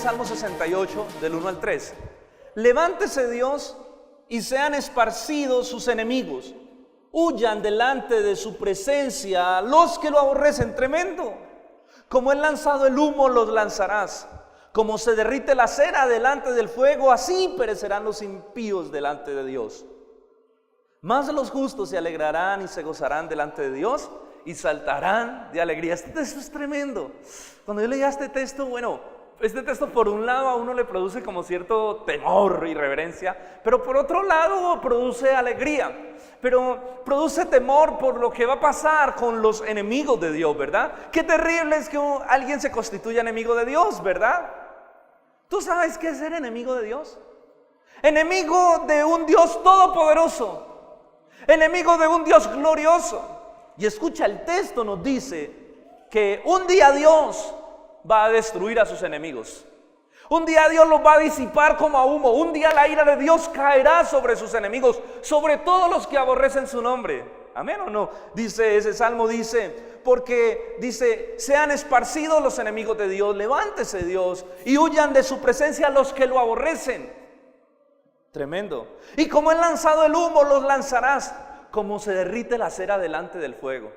Salmo 68, del 1 al 3. Levántese Dios y sean esparcidos sus enemigos. Huyan delante de su presencia los que lo aborrecen. Tremendo. Como es lanzado el humo, los lanzarás. Como se derrite la cera delante del fuego, así perecerán los impíos delante de Dios. Más los justos se alegrarán y se gozarán delante de Dios y saltarán de alegría. Este texto es tremendo. Cuando yo leía este texto, este texto por un lado a uno le produce como cierto temor y reverencia, pero por otro lado produce alegría. Pero produce temor por lo que va a pasar con los enemigos de Dios, ¿verdad? Qué terrible es que alguien se constituya enemigo de Dios, ¿verdad? ¿Tú sabes qué es ser enemigo de Dios? Enemigo de un Dios todopoderoso, enemigo de un Dios glorioso. Y escucha, el texto nos dice que un día Dios va a destruir a sus enemigos. Un día Dios los va a disipar como a humo. Un día la ira de Dios caerá sobre sus enemigos, sobre todos los que aborrecen su nombre. ¿Amén o no? Dice ese salmo, porque sean esparcidos los enemigos de Dios, levántese Dios y huyan de su presencia los que lo aborrecen. Tremendo. Y como es lanzado el humo, los lanzarás, como se derrite la cera delante del fuego.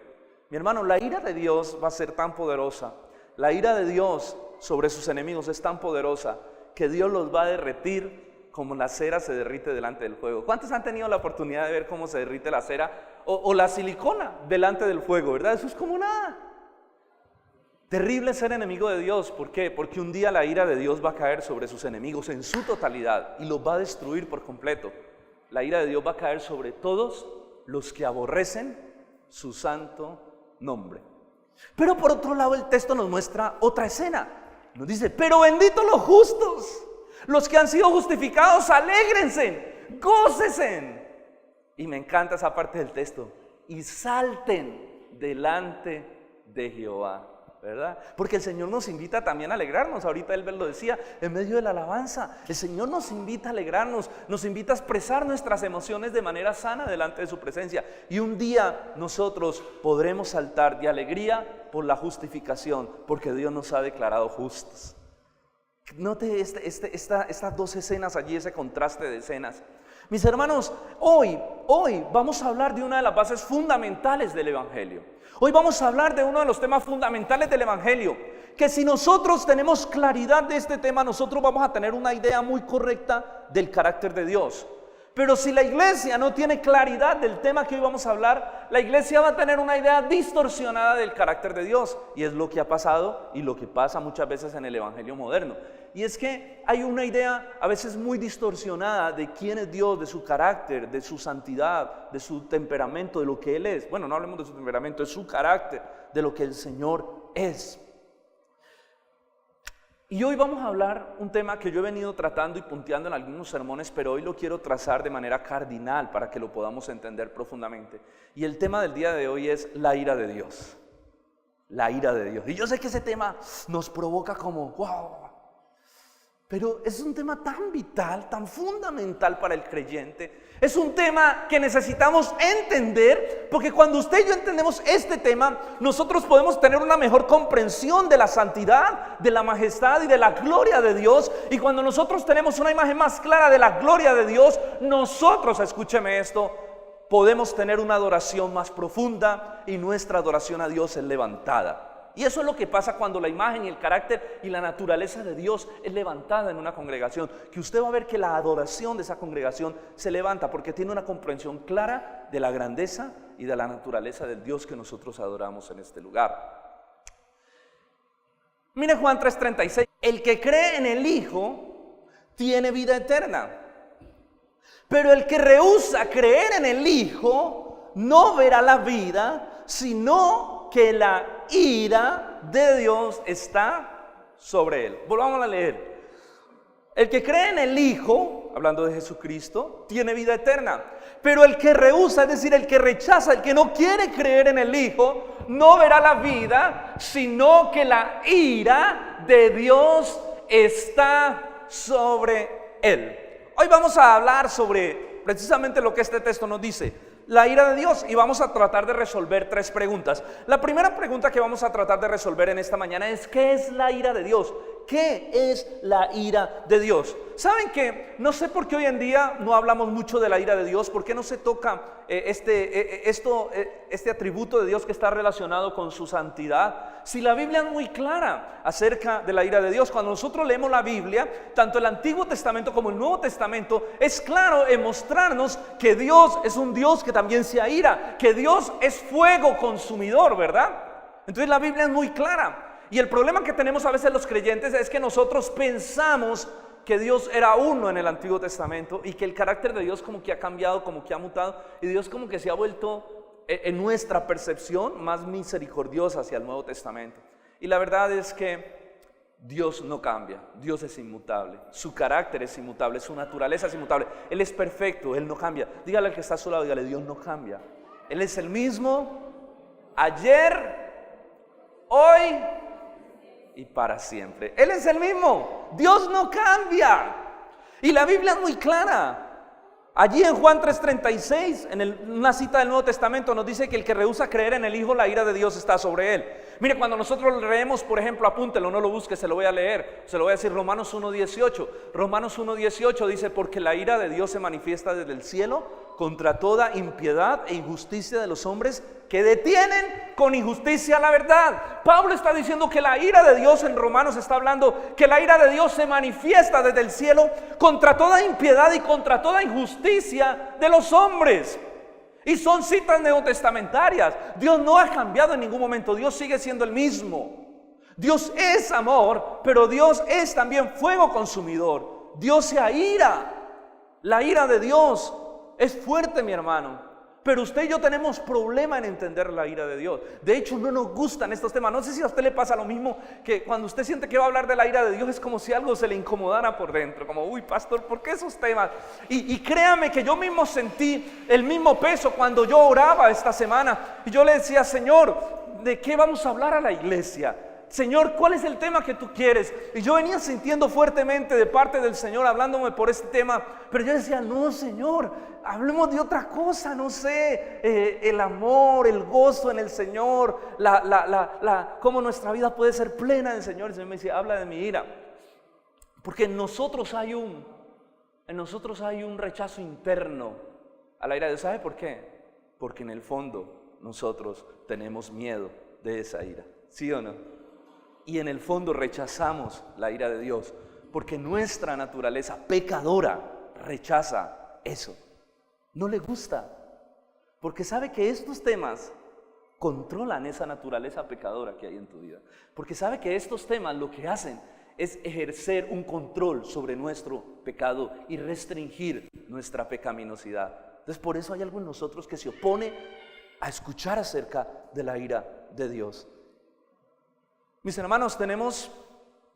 Mi hermano, la ira de Dios va a ser tan poderosa. La ira de Dios sobre sus enemigos es tan poderosa que Dios los va a derretir como la cera se derrite delante del fuego. ¿Cuántos han tenido la oportunidad de ver cómo se derrite la cera o la silicona delante del fuego, verdad? Eso es como nada. Terrible ser enemigo de Dios. ¿Por qué? Porque un día la ira de Dios va a caer sobre sus enemigos en su totalidad y los va a destruir por completo. La ira de Dios va a caer sobre todos los que aborrecen su santo nombre. Pero por otro lado el texto nos muestra otra escena. Nos dice, pero benditos los justos, los que han sido justificados, alégrense, gócesen. Y me encanta esa parte del texto. Y salten delante de Jehová, ¿verdad? Porque el Señor nos invita también a alegrarnos. Ahorita él lo decía en medio de la alabanza. El Señor nos invita a alegrarnos, nos invita a expresar nuestras emociones de manera sana delante de su presencia. Y un día nosotros podremos saltar de alegría por la justificación, porque Dios nos ha declarado justos. Note estas dos escenas allí, ese contraste de escenas. Mis hermanos, hoy vamos a hablar de una de las bases fundamentales del Evangelio. Hoy vamos a hablar de uno de los temas fundamentales del Evangelio, que si nosotros tenemos claridad de este tema, nosotros vamos a tener una idea muy correcta del carácter de Dios. Pero si la iglesia no tiene claridad del tema que hoy vamos a hablar, la iglesia va a tener una idea distorsionada del carácter de Dios. Y es lo que ha pasado y lo que pasa muchas veces en el Evangelio moderno. Y es que hay una idea a veces muy distorsionada de quién es Dios, de su carácter, de su santidad, de su temperamento, de lo que Él es. Bueno, no hablemos de su temperamento, de su carácter, de lo que el Señor es. Y hoy vamos a hablar un tema que yo he venido tratando y punteando en algunos sermones, pero hoy lo quiero trazar de manera cardinal para que lo podamos entender profundamente. Y el tema del día de hoy es la ira de Dios. La ira de Dios. Y yo sé que ese tema nos provoca como wow. Pero es un tema tan vital, tan fundamental para el creyente. Es un tema que necesitamos entender, porque cuando usted y yo entendemos este tema, nosotros podemos tener una mejor comprensión de la santidad, de la majestad y de la gloria de Dios. Y cuando nosotros tenemos una imagen más clara de la gloria de Dios, nosotros, escúcheme esto, podemos tener una adoración más profunda y nuestra adoración a Dios es levantada. Y eso es lo que pasa cuando la imagen y el carácter y la naturaleza de Dios es levantada en una congregación. Que usted va a ver que la adoración de esa congregación se levanta porque tiene una comprensión clara de la grandeza y de la naturaleza del Dios que nosotros adoramos en este lugar. Mire Juan 3:36. El que cree en el Hijo tiene vida eterna. Pero el que rehúsa creer en el Hijo no verá la vida, sino que la ira de Dios está sobre él. Volvamos a leer. El que cree en el Hijo, hablando de Jesucristo, tiene vida eterna. Pero el que rehúsa, es decir, el que rechaza, el que no quiere creer en el Hijo, no verá la vida, sino que la ira de Dios está sobre él. Hoy vamos a hablar sobre precisamente lo que este texto nos dice. La ira de Dios, y vamos a tratar de resolver 3 preguntas. La primera pregunta que vamos a tratar de resolver en esta mañana es: ¿qué es la ira de Dios? ¿Qué es la ira de Dios? ¿Saben qué? No sé por qué hoy en día no hablamos mucho de la ira de Dios. ¿Por qué no se toca este atributo de Dios que está relacionado con su santidad? Si la Biblia es muy clara acerca de la ira de Dios. Cuando nosotros leemos la Biblia, tanto el Antiguo Testamento como el Nuevo Testamento, es claro en mostrarnos que Dios es un Dios que también se aira, que Dios es fuego consumidor, ¿verdad? Entonces la Biblia es muy clara. Y el problema que tenemos a veces los creyentes es que nosotros pensamos que Dios era uno en el Antiguo Testamento y que el carácter de Dios como que ha cambiado, como que ha mutado, y Dios como que se ha vuelto en nuestra percepción más misericordiosa hacia el Nuevo Testamento. Y la verdad es que Dios no cambia, Dios es inmutable, su carácter es inmutable, su naturaleza es inmutable, Él es perfecto, Él no cambia. Dígale al que está a su lado, dígale, Dios no cambia. Él es el mismo ayer, hoy y para siempre. Él es el mismo. Dios no cambia. Y la Biblia es muy clara. Allí en Juan 3:36, una cita del Nuevo Testamento, nos dice que el que rehúsa creer en el Hijo, la ira de Dios está sobre él. Mire, cuando nosotros leemos, por ejemplo, apúntelo, no lo busque, se lo voy a leer. Se lo voy a decir, Romanos 1:18. Romanos 1:18 dice, porque la ira de Dios se manifiesta desde el cielo contra toda impiedad e injusticia de los hombres que detienen con injusticia la verdad. Pablo está diciendo que la ira de Dios, en Romanos está hablando que la ira de Dios se manifiesta desde el cielo contra toda impiedad y contra toda injusticia de los hombres. Y son citas neotestamentarias. Dios no ha cambiado en ningún momento, Dios sigue siendo el mismo. Dios es amor, pero Dios es también fuego consumidor. Dios se aira. La ira de Dios es fuerte, mi hermano. Pero usted y yo tenemos problema en entender la ira de Dios. De hecho, no nos gustan estos temas. No sé si a usted le pasa lo mismo, que cuando usted siente que va a hablar de la ira de Dios es como si algo se le incomodara por dentro. Como, uy, pastor, ¿por qué esos temas? Y créame que yo mismo sentí el mismo peso cuando yo oraba esta semana. Y yo le decía, Señor, ¿de qué vamos a hablar a la iglesia? Señor, ¿cuál es el tema que tú quieres? Y yo venía sintiendo fuertemente de parte del Señor hablándome por este tema, pero yo decía, no, Señor, hablemos de otra cosa, no sé, el amor, el gozo en el Señor, cómo nuestra vida puede ser plena en el Señor. El Señor me decía, habla de mi ira, porque en nosotros hay un rechazo interno a la ira de Dios. ¿Sabe por qué? Porque en el fondo nosotros tenemos miedo de esa ira, ¿sí o no? Y en el fondo rechazamos la ira de Dios, porque nuestra naturaleza pecadora rechaza eso. No le gusta, porque sabe que estos temas controlan esa naturaleza pecadora que hay en tu vida. Porque sabe que estos temas lo que hacen es ejercer un control sobre nuestro pecado y restringir nuestra pecaminosidad. Entonces por eso hay algo en nosotros que se opone a escuchar acerca de la ira de Dios. Mis hermanos,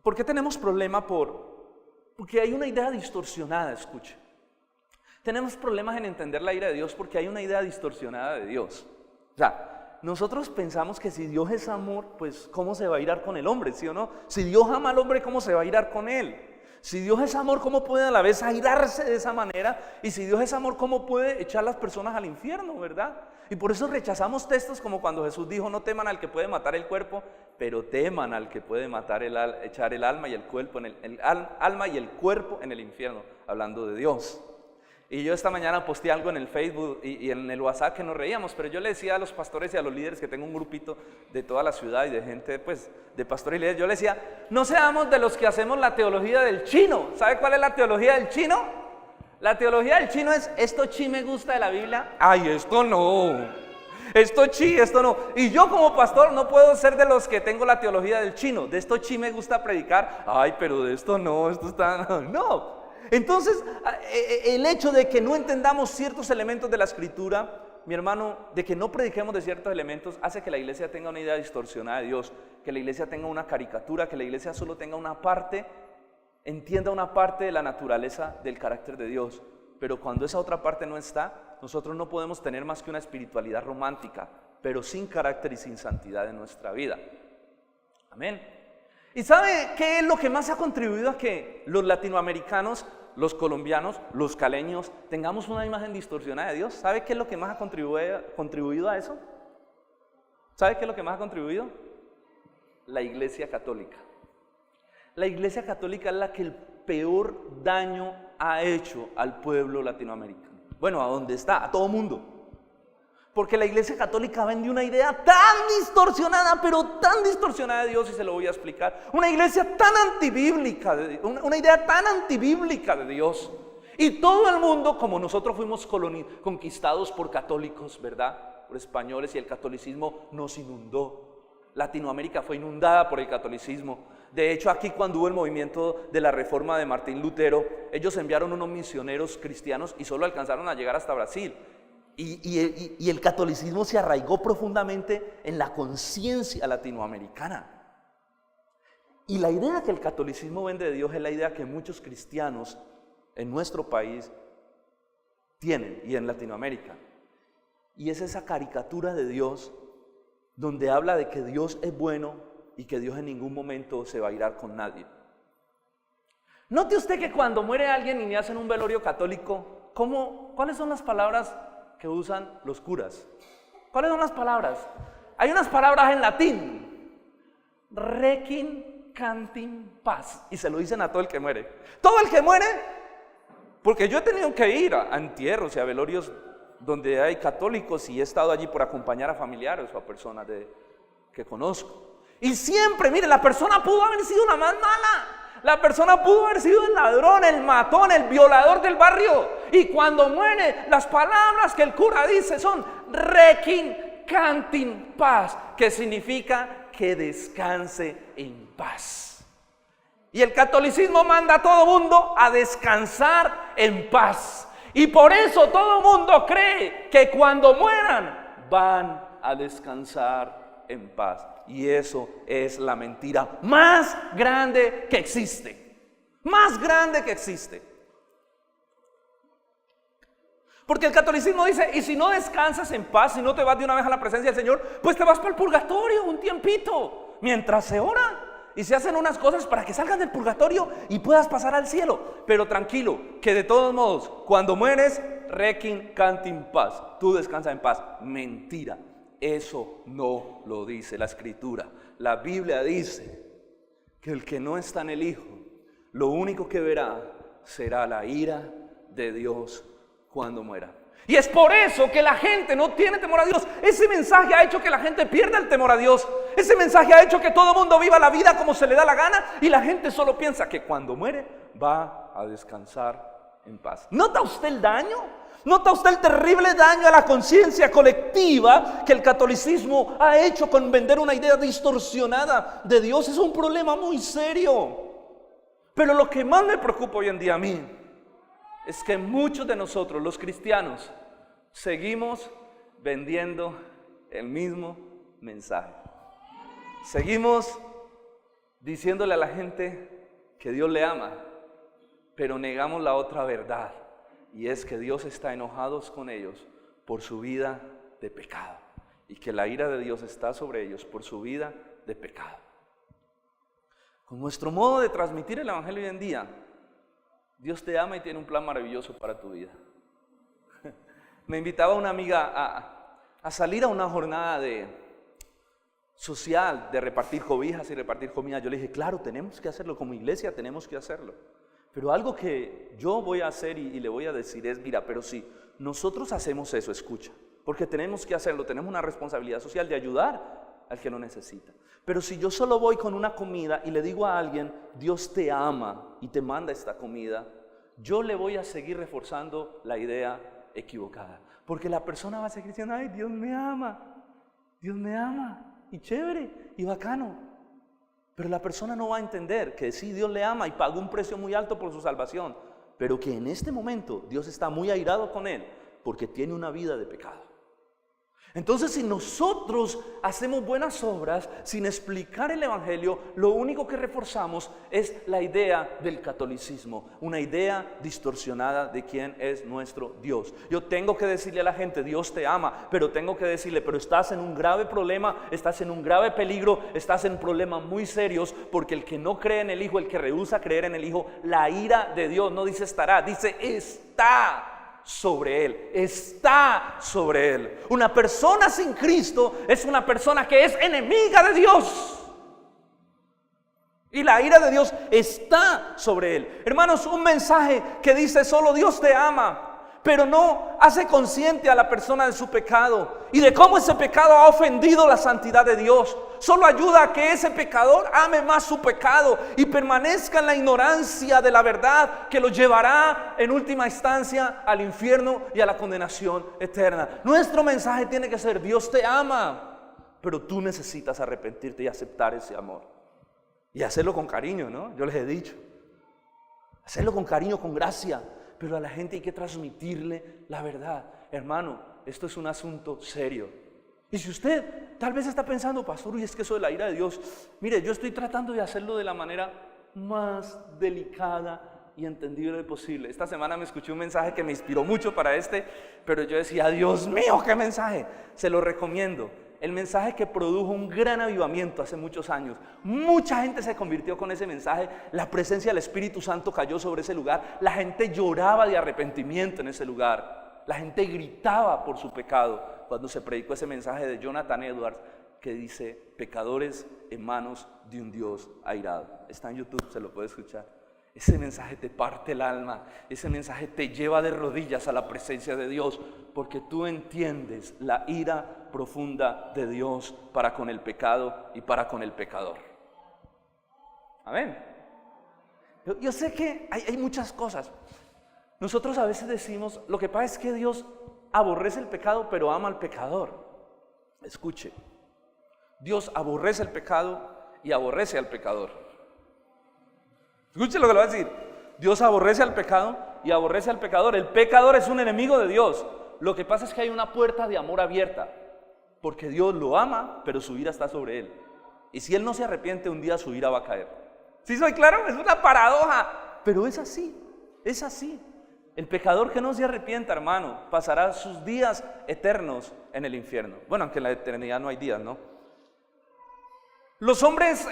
¿por qué tenemos problema? Porque hay una idea distorsionada, escuche. Tenemos problemas en entender la ira de Dios porque hay una idea distorsionada de Dios. O sea, nosotros pensamos que si Dios es amor, pues ¿cómo se va a irar con el hombre? ¿Sí o no? Si Dios ama al hombre, ¿cómo se va a irar con él? Si Dios es amor, ¿cómo puede a la vez airarse de esa manera? Y si Dios es amor, ¿cómo puede echar a las personas al infierno, verdad? Y por eso rechazamos textos como cuando Jesús dijo, no teman al que puede matar el cuerpo, pero teman al que puede matar echar el alma y el cuerpo alma y el cuerpo en el infierno, hablando de Dios. Y yo esta mañana posteé algo en el Facebook y en el WhatsApp que nos reíamos, pero yo le decía a los pastores y a los líderes, que tengo un grupito de toda la ciudad y de gente, pues, de pastores y líderes, yo les decía, no seamos de los que hacemos la teología del chino. ¿Sabe cuál es la teología del chino? La teología del chino es, esto chi me gusta de la Biblia, ay, esto no, esto chi, esto no. Y yo como pastor no puedo ser de los que tengo la teología del chino, de esto chi me gusta predicar, ay, pero de esto no, esto está, no. Entonces, el hecho de que no entendamos ciertos elementos de la Escritura, mi hermano, de que no prediquemos de ciertos elementos, hace que la iglesia tenga una idea distorsionada de Dios, que la iglesia tenga una caricatura, que la iglesia solo tenga una parte, entienda una parte de la naturaleza del carácter de Dios. Pero cuando esa otra parte no está, nosotros no podemos tener más que una espiritualidad romántica, pero sin carácter y sin santidad en nuestra vida. Amén. ¿Y sabe qué es lo que más ha contribuido a que los latinoamericanos, los colombianos, los caleños tengamos una imagen distorsionada de Dios? ¿Sabe qué es lo que más ha contribuido a eso? ¿Sabe qué es lo que más ha contribuido? La Iglesia Católica. La Iglesia Católica es la que el peor daño ha hecho al pueblo latinoamericano. Bueno, a donde está, a todo mundo. Porque la Iglesia Católica vende una idea tan distorsionada, pero tan distorsionada de Dios, y se lo voy a explicar. Una iglesia tan antibíblica, una idea tan antibíblica de Dios. Y todo el mundo, como nosotros fuimos conquistados por católicos, ¿verdad? Por españoles, y el catolicismo nos inundó. Latinoamérica fue inundada por el catolicismo. De hecho, aquí cuando hubo el movimiento de la reforma de Martín Lutero, ellos enviaron unos misioneros cristianos y solo alcanzaron a llegar hasta Brasil. Y el catolicismo se arraigó profundamente en la conciencia latinoamericana. Y la idea que el catolicismo vende de Dios es la idea que muchos cristianos en nuestro país tienen, y en Latinoamérica. Y es esa caricatura de Dios donde habla de que Dios es bueno y que Dios en ningún momento se va a irar con nadie. Note usted que cuando muere alguien y le hacen un velorio católico, ¿cuáles son las palabras que usan los curas? ¿Cuáles son las palabras? Hay unas palabras en latín: requiem cantim paz, y se lo dicen a todo el que muere. Todo el que muere, porque yo he tenido que ir a entierros y a velorios donde hay católicos, y he estado allí por acompañar a familiares o a personas que conozco. Y siempre, mire, la persona pudo haber sido la más mala. La persona pudo haber sido el ladrón, el matón, el violador del barrio. Y cuando muere, las palabras que el cura dice son requiem cantim paz, que significa que descanse en paz. Y el catolicismo manda a todo mundo a descansar en paz. Y por eso todo mundo cree que cuando mueran van a descansar en paz. Y eso es la mentira más grande que existe. Más grande que existe. Porque el catolicismo dice: y si no descansas en paz, si no te vas de una vez a la presencia del Señor, pues te vas para el purgatorio un tiempito, mientras se ora y se hacen unas cosas para que salgas del purgatorio y puedas pasar al cielo. Pero tranquilo, que de todos modos, cuando mueres, requiem cantim paz, tú descansas en paz. Mentira. Eso no lo dice la Escritura. La Biblia dice que el que no está en el Hijo, lo único que verá será la ira de Dios cuando muera. Y es por eso que la gente no tiene temor a Dios. Ese mensaje ha hecho que la gente pierda el temor a Dios. Ese mensaje ha hecho que todo el mundo viva la vida como se le da la gana, y la gente solo piensa que cuando muere va a descansar en paz. ¿Nota usted el daño? ¿Nota usted el terrible daño a la conciencia colectiva que el catolicismo ha hecho con vender una idea distorsionada de Dios? Es un problema muy serio. Pero lo que más me preocupa hoy en día a mí es que muchos de nosotros, los cristianos, seguimos vendiendo el mismo mensaje. Seguimos diciéndole a la gente que Dios le ama, pero negamos la otra verdad. Y es que Dios está enojado con ellos por su vida de pecado, y que la ira de Dios está sobre ellos por su vida de pecado. Con nuestro modo de transmitir el evangelio hoy en día, Dios te ama y tiene un plan maravilloso para tu vida. Me invitaba una amiga a salir a una jornada social, de repartir cobijas y repartir comida. Yo le dije: claro, tenemos que hacerlo, como iglesia tenemos que hacerlo. Pero algo que yo voy a hacer y le voy a decir es: mira, pero si nosotros hacemos eso, escucha, porque tenemos que hacerlo, tenemos una responsabilidad social de ayudar al que lo necesita. Pero si yo solo voy con una comida y le digo a alguien: Dios te ama y te manda esta comida, yo le voy a seguir reforzando la idea equivocada. Porque la persona va a seguir diciendo: ay, Dios me ama, y chévere, y bacano. Pero la persona no va a entender que sí, Dios le ama y pagó un precio muy alto por su salvación, pero que en este momento Dios está muy airado con él porque tiene una vida de pecado. Entonces, si nosotros hacemos buenas obras sin explicar el evangelio, lo único que reforzamos es la idea del catolicismo, una idea distorsionada de quién es nuestro Dios. Yo tengo que decirle a la gente: Dios te ama, pero tengo que decirle: pero estás en un grave problema, estás en un grave peligro, estás en problemas muy serios, porque el que no cree en el Hijo, el que rehúsa creer en el Hijo, la ira de Dios no dice estará, dice está sobre él, está sobre él. Una persona sin Cristo es una persona que es enemiga de Dios. Y la ira de Dios está sobre él. Hermanos, un mensaje que dice solo Dios te ama, pero no hace consciente a la persona de su pecado y de cómo ese pecado ha ofendido la santidad de Dios. Solo ayuda a que ese pecador ame más su pecado y permanezca en la ignorancia de la verdad que lo llevará en última instancia al infierno y a la condenación eterna. Nuestro mensaje tiene que ser: Dios te ama, pero tú necesitas arrepentirte y aceptar ese amor. Y hacerlo con cariño, ¿no? Yo les he dicho. Hacerlo con cariño, con gracia. Pero a la gente hay que transmitirle la verdad. Hermano, esto es un asunto serio. Y si usted tal vez está pensando: pastor, y es que eso de la ira de Dios, mire, yo estoy tratando de hacerlo de la manera más delicada y entendible posible. Esta semana me escuché un mensaje que me inspiró mucho para pero yo decía: Dios mío, qué mensaje. Se lo recomiendo. El mensaje que produjo un gran avivamiento hace muchos años. Mucha gente se convirtió con ese mensaje. La presencia del Espíritu Santo cayó sobre ese lugar. La gente lloraba de arrepentimiento en ese lugar. La gente gritaba por su pecado cuando se predicó ese mensaje de Jonathan Edwards que dice: pecadores en manos de un Dios airado. Está en YouTube, se lo puede escuchar. Ese mensaje te parte el alma. Ese mensaje te lleva de rodillas a la presencia de Dios, porque tú entiendes la ira profunda de Dios para con el pecado y para con el pecador. Amén. Yo sé que hay muchas cosas. Nosotros a veces decimos: lo que pasa es que Dios aborrece el pecado, pero ama al pecador. Escuche, Dios aborrece el pecado y aborrece al pecador. Escuche lo que le voy a decir. Dios aborrece al pecado y aborrece al pecador. El pecador es un enemigo de Dios. Lo que pasa es que hay una puerta de amor abierta, porque Dios lo ama, pero su ira está sobre él. Y si él no se arrepiente, un día su ira va a caer. ¿Sí soy claro? Es una paradoja, pero es así, es así. El pecador que no se arrepienta, hermano, pasará sus días eternos en el infierno. Bueno, aunque en la eternidad no hay días, ¿no? Los hombres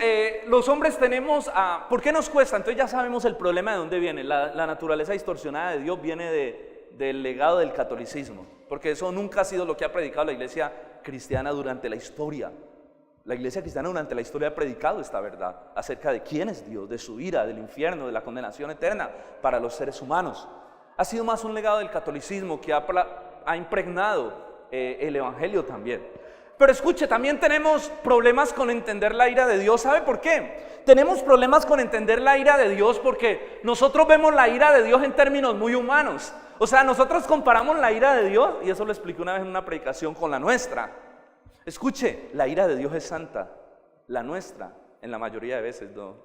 tenemos, ¿por qué nos cuesta? Entonces ya sabemos el problema de dónde viene. La naturaleza distorsionada de Dios viene del legado del catolicismo, porque eso nunca ha sido lo que ha predicado la iglesia cristiana durante la historia. La iglesia cristiana durante la historia ha predicado esta verdad acerca de quién es Dios, de su ira, del infierno, de la condenación eterna para los seres humanos. Ha sido más un legado del catolicismo que ha impregnado el evangelio también. Pero escuche, también tenemos problemas con entender la ira de Dios. ¿Sabe por qué? Tenemos problemas con entender la ira de Dios porque nosotros vemos la ira de Dios en términos muy humanos. O sea, nosotros comparamos la ira de Dios, y eso lo expliqué una vez en una predicación, con la nuestra. Escuche, la ira de Dios es santa. La nuestra, en la mayoría de veces, no.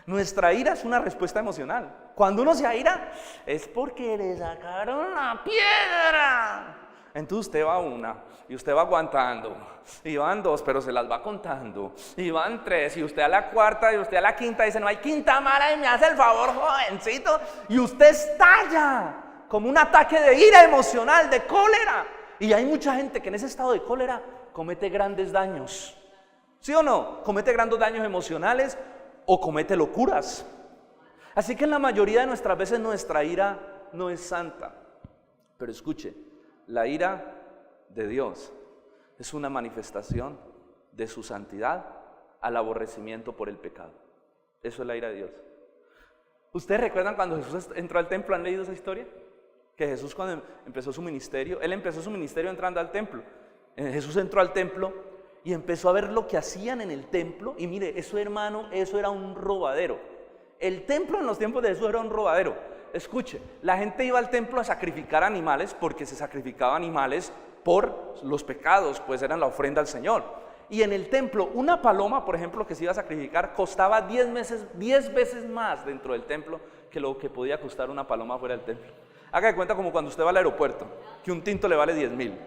Nuestra ira es una respuesta emocional. Cuando uno se aira, es porque le sacaron la piedra. Entonces usted va una, y usted va aguantando, y van dos, pero se las va contando, y van tres, y usted a la cuarta, y usted a la quinta, dice: no hay quinta mala, y me hace el favor, jovencito, y usted estalla como un ataque de ira emocional, de cólera. Y hay mucha gente que en ese estado de cólera comete grandes daños. ¿Sí o no? Comete grandes daños emocionales o comete locuras. Así que en la mayoría de nuestras veces nuestra ira no es santa. Pero escuche, la ira de Dios es una manifestación de su santidad al aborrecimiento por el pecado. Eso es la ira de Dios. ¿Ustedes recuerdan cuando Jesús entró al templo? ¿Han leído esa historia? Que Jesús, cuando empezó su ministerio, él empezó su ministerio entrando al templo. Jesús entró al templo y empezó a ver lo que hacían en el templo. Y mire, eso, hermano, eso era un robadero. El templo en los tiempos de Jesús era un robadero. Escuche, la gente iba al templo a sacrificar animales, porque se sacrificaban animales por los pecados, pues eran la ofrenda al Señor. Y en el templo, una paloma, por ejemplo, que se iba a sacrificar, costaba 10 veces más dentro del templo que lo que podía costar una paloma fuera del templo. Haga de cuenta como cuando usted va al aeropuerto, que un tinto le vale 10,000.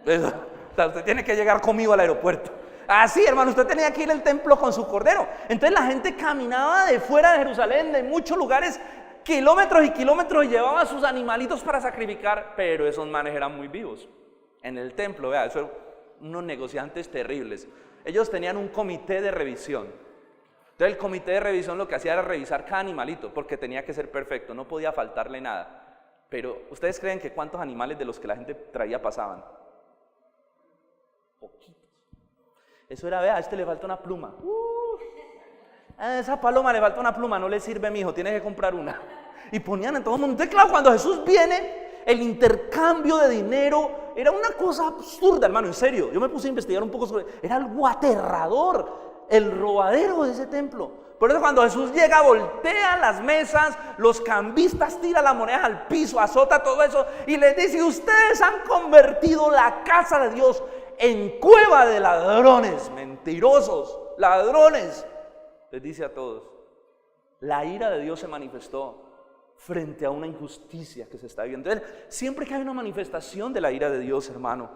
O sea, usted tiene que llegar conmigo al aeropuerto. Así, hermano, usted tenía que ir al templo con su cordero. Entonces la gente caminaba de fuera de Jerusalén, de muchos lugares, kilómetros y kilómetros, y llevaba sus animalitos para sacrificar, pero esos manes eran muy vivos. En el templo, vea, eso eran unos negociantes terribles. Ellos tenían un comité de revisión. Entonces el comité de revisión lo que hacía era revisar cada animalito, porque tenía que ser perfecto, no podía faltarle nada. Pero, ¿ustedes creen que cuántos animales de los que la gente traía pasaban? Poquitos. Eso era, vea, a este le falta una pluma. A esa paloma le falta una pluma, no le sirve, mijo, tienes que comprar una. Y ponían en todo el mundo. Entonces, claro, cuando Jesús viene, el intercambio de dinero era una cosa absurda, hermano, en serio. Yo me puse a investigar un poco sobre, era algo aterrador, el robadero de ese templo. Por eso cuando Jesús llega, voltea las mesas, los cambistas tiran las monedas al piso, azota todo eso y les dice: ustedes han convertido la casa de Dios en cueva de ladrones, mentirosos, ladrones. Les dice a todos, la ira de Dios se manifestó frente a una injusticia que se está viviendo. Entonces, siempre que hay una manifestación de la ira de Dios, hermano,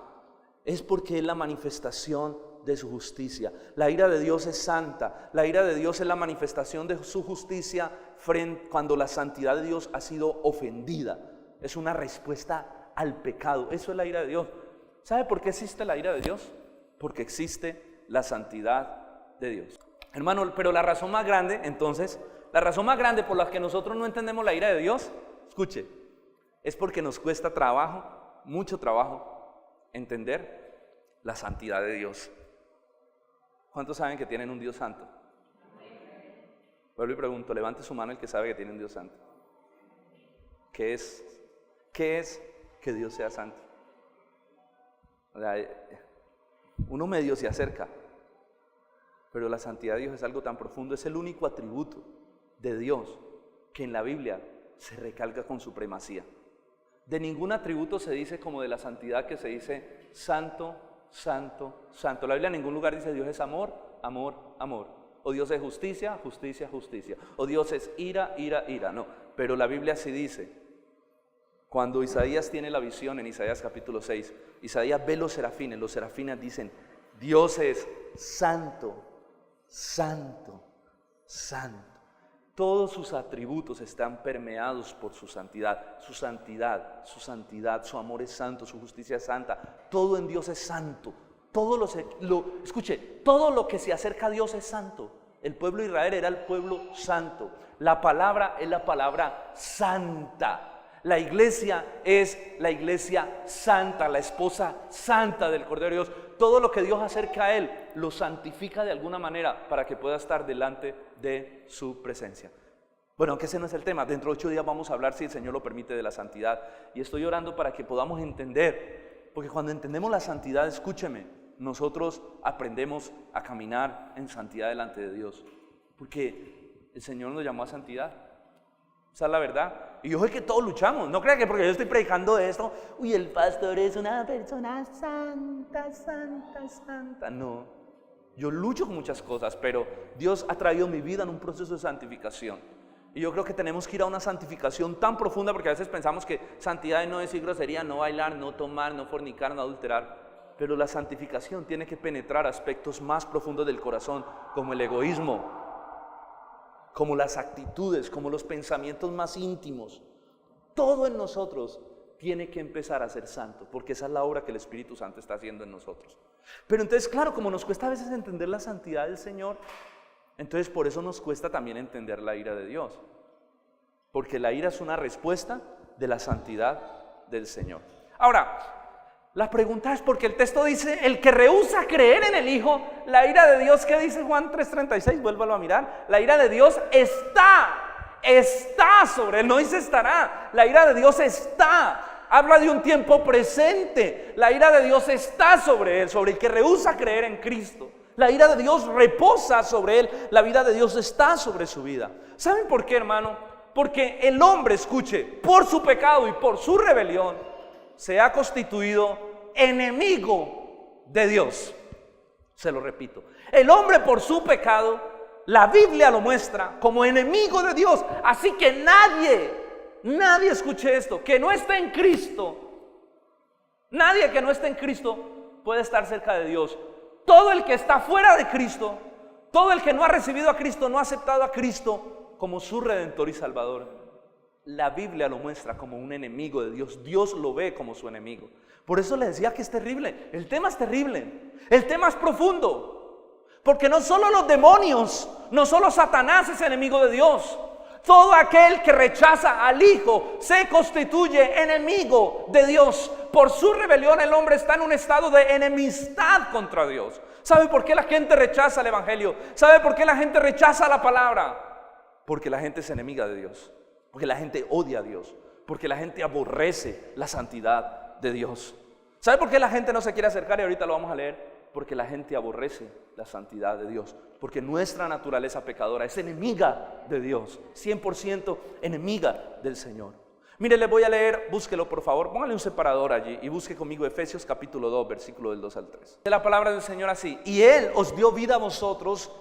es porque es la manifestación de su justicia. La ira de Dios es santa. La ira de Dios es la manifestación de su justicia cuando la santidad de Dios ha sido ofendida. Es una respuesta al pecado. Eso es la ira de Dios. ¿Sabe por qué existe la ira de Dios? Porque existe la santidad de Dios. Hermano, pero la razón más grande, entonces, la razón más grande por la que nosotros no entendemos la ira de Dios, escuche, es porque nos cuesta trabajo, mucho trabajo, entender la santidad de Dios. ¿Cuántos saben que tienen un Dios santo? Vuelvo y pregunto, levante su mano el que sabe que tiene un Dios santo. ¿Qué es que Dios sea santo? O sea, uno medio se acerca, pero la santidad de Dios es algo tan profundo, es el único atributo de Dios que en la Biblia se recalca con supremacía. De ningún atributo se dice como de la santidad que se dice santo, santo, santo. La Biblia en ningún lugar dice Dios es amor, amor, amor. O Dios es justicia, justicia, justicia. O Dios es ira, ira, ira. No, pero la Biblia sí dice, cuando Isaías tiene la visión en Isaías capítulo 6, Isaías ve los serafines dicen, Dios es santo, santo, santo. Todos sus atributos están permeados por su santidad, su santidad, su santidad, su amor es santo, su justicia es santa. Todo en Dios es santo. Escuche, todo lo que se acerca a Dios es santo. El pueblo de Israel era el pueblo santo. La palabra es la palabra santa. La iglesia es la iglesia santa, la esposa santa del Cordero de Dios. Todo lo que Dios acerca a Él lo santifica de alguna manera para que pueda estar delante de su presencia. Bueno, aunque ese no es el tema, dentro de 8 días vamos a hablar, si el Señor lo permite, de la santidad. Y estoy orando para que podamos entender, porque cuando entendemos la santidad, escúcheme, nosotros aprendemos a caminar en santidad delante de Dios. Porque el Señor nos llamó a santidad. Esa es la verdad. Y yo sé que todos luchamos. No crea que porque yo estoy predicando esto, uy, el pastor es una persona santa, santa, santa. No, yo lucho con muchas cosas, pero Dios ha traído mi vida en un proceso de santificación. Y yo creo que tenemos que ir a una santificación tan profunda, porque a veces pensamos que santidad es no decir grosería, no bailar, no tomar, no fornicar, no adulterar. Pero la santificación tiene que penetrar aspectos más profundos del corazón, como el egoísmo, como las actitudes, como los pensamientos más íntimos. Todo en nosotros tiene que empezar a ser santo, porque esa es la obra que el Espíritu Santo está haciendo en nosotros. Pero entonces, claro, como nos cuesta a veces entender la santidad del Señor, entonces por eso nos cuesta también entender la ira de Dios, porque la ira es una respuesta de la santidad del Señor. Ahora, la pregunta es, porque el texto dice, el que rehúsa creer en el Hijo, la ira de Dios, ¿qué dice Juan 3:36? Vuélvalo a mirar. La ira de Dios está sobre él, no dice estará. La ira de Dios está, habla de un tiempo presente. La ira de Dios está sobre él, sobre el que rehúsa creer en Cristo. La ira de Dios reposa sobre él, la vida de Dios está sobre su vida. ¿Saben por qué, hermano? Porque el hombre, escuche, por su pecado y por su rebelión, se ha constituido enemigo de Dios. Se lo repito, el hombre por su pecado, la Biblia lo muestra como enemigo de Dios. Así que nadie escuche esto, que no esté en Cristo, nadie que no esté en Cristo puede estar cerca de Dios. Todo el que está fuera de Cristo, todo el que no ha recibido a Cristo, no ha aceptado a Cristo como su Redentor y Salvador, la Biblia lo muestra como un enemigo de Dios. Dios lo ve como su enemigo. Por eso le decía que es terrible. El tema es terrible. El tema es profundo. Porque no solo los demonios, no solo Satanás es enemigo de Dios. Todo aquel que rechaza al Hijo se constituye enemigo de Dios. Por su rebelión el hombre está en un estado de enemistad contra Dios. ¿Sabe por qué la gente rechaza el Evangelio? ¿Sabe por qué la gente rechaza la palabra? Porque la gente es enemiga de Dios. Porque la gente odia a Dios. Porque la gente aborrece la santidad de Dios. ¿Sabe por qué la gente no se quiere acercar? Y ahorita lo vamos a leer. Porque la gente aborrece la santidad de Dios. Porque nuestra naturaleza pecadora es enemiga de Dios. 100% enemiga del Señor. Mire, le voy a leer, búsquelo por favor. Póngale un separador allí y busque conmigo Efesios capítulo 2, versículo del 2 al 3. Dice la palabra del Señor así: y Él os dio vida a vosotros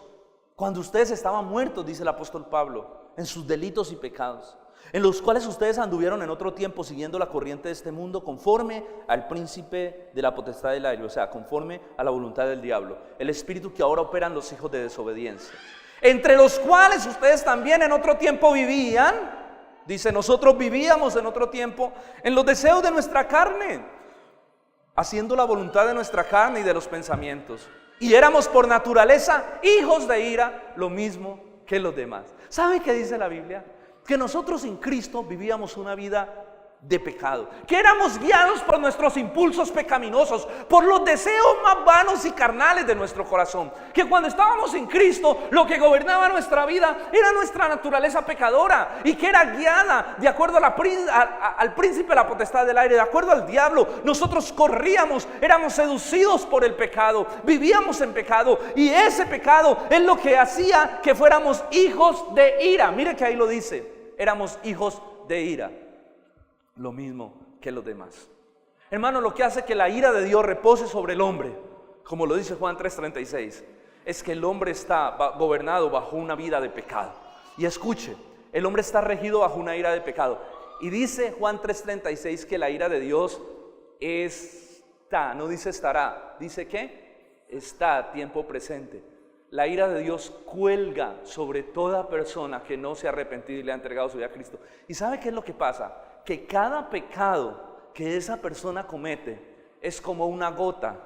cuando ustedes estaban muertos, dice el apóstol Pablo, en sus delitos y pecados, en los cuales ustedes anduvieron en otro tiempo siguiendo la corriente de este mundo, conforme al príncipe de la potestad del aire, o sea, conforme a la voluntad del diablo, el espíritu que ahora operan los hijos de desobediencia, entre los cuales ustedes también en otro tiempo vivían. Dice, nosotros vivíamos en otro tiempo en los deseos de nuestra carne, haciendo la voluntad de nuestra carne y de los pensamientos, y éramos por naturaleza hijos de ira, lo mismo que los demás. ¿Sabe qué dice la Biblia? Que nosotros en Cristo vivíamos una vida de pecado, que éramos guiados por nuestros impulsos pecaminosos, por los deseos más vanos y carnales de nuestro corazón, que cuando estábamos en Cristo lo que gobernaba nuestra vida era nuestra naturaleza pecadora, y que era guiada de acuerdo al príncipe de la potestad del aire, de acuerdo al diablo. Nosotros corríamos, éramos seducidos por el pecado, vivíamos en pecado, y ese pecado es lo que hacía que fuéramos hijos de ira. Mire que ahí lo dice, éramos hijos de ira, lo mismo que los demás. Hermano, lo que hace que la ira de Dios repose sobre el hombre, como lo dice Juan 3:36, es que el hombre está gobernado bajo una vida de pecado. Y escuche, el hombre está regido bajo una ira de pecado. Y dice Juan 3:36 que la ira de Dios está, no dice estará, dice que está a tiempo presente. La ira de Dios cuelga sobre toda persona que no se ha arrepentido y le ha entregado su vida a Cristo. ¿Y sabe qué es lo que pasa? Que cada pecado que esa persona comete es como una gota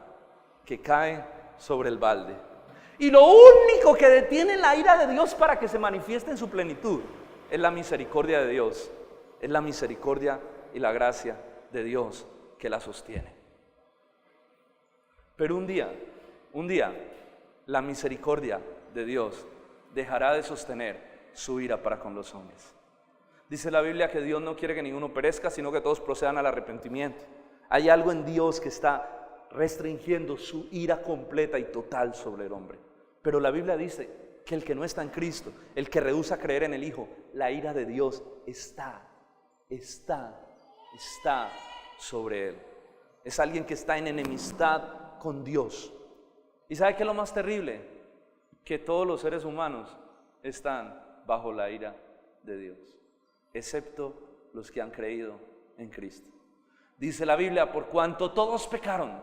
que cae sobre el balde. Y lo único que detiene la ira de Dios para que se manifieste en su plenitud es la misericordia de Dios. Es la misericordia y la gracia de Dios que la sostiene. Pero un día, la misericordia de Dios dejará de sostener su ira para con los hombres. Dice la Biblia que Dios no quiere que ninguno perezca, sino que todos procedan al arrepentimiento. Hay algo en Dios que está restringiendo su ira completa y total sobre el hombre. Pero la Biblia dice que el que no está en Cristo, el que rehúsa creer en el Hijo, la ira de Dios está sobre él. Es alguien que está en enemistad con Dios. ¿Y sabe qué es lo más terrible? Que todos los seres humanos están bajo la ira de Dios, excepto los que han creído en Cristo. Dice la Biblia, por cuanto todos pecaron,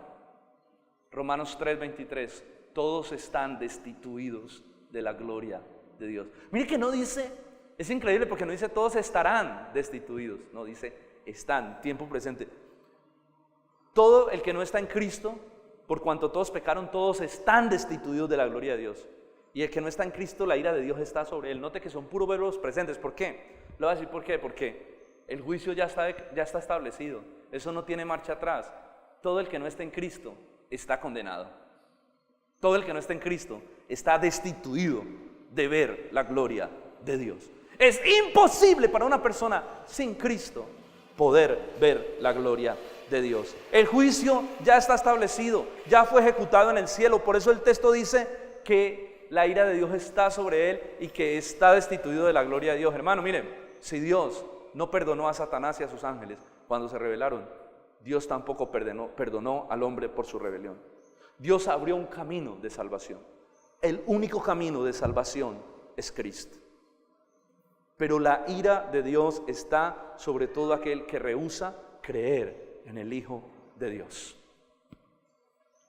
Romanos 3:23, todos están destituidos de la gloria de Dios. Mire que no dice, es increíble porque no dice todos estarán destituidos, no, dice están, tiempo presente. Todo el que no está en Cristo, por cuanto todos pecaron, todos están destituidos de la gloria de Dios. Y el que no está en Cristo, la ira de Dios está sobre él. Note que son puros verbos presentes. ¿Por qué? Le voy a decir por qué. Porque el juicio ya está establecido. Eso no tiene marcha atrás. Todo el que no está en Cristo está condenado. Todo el que no está en Cristo está destituido de ver la gloria de Dios. Es imposible para una persona sin Cristo poder ver la gloria de Dios. El juicio ya está establecido, ya fue ejecutado en el cielo. Por eso el texto dice que la ira de Dios está sobre él y que está destituido de la gloria de Dios. Hermano, miren, si Dios no perdonó a Satanás y a sus ángeles cuando se rebelaron, Dios tampoco perdonó al hombre por su rebelión. Dios abrió un camino de salvación. El único camino de salvación es Cristo. Pero la ira de Dios está sobre todo aquel que rehúsa creer en el Hijo de Dios.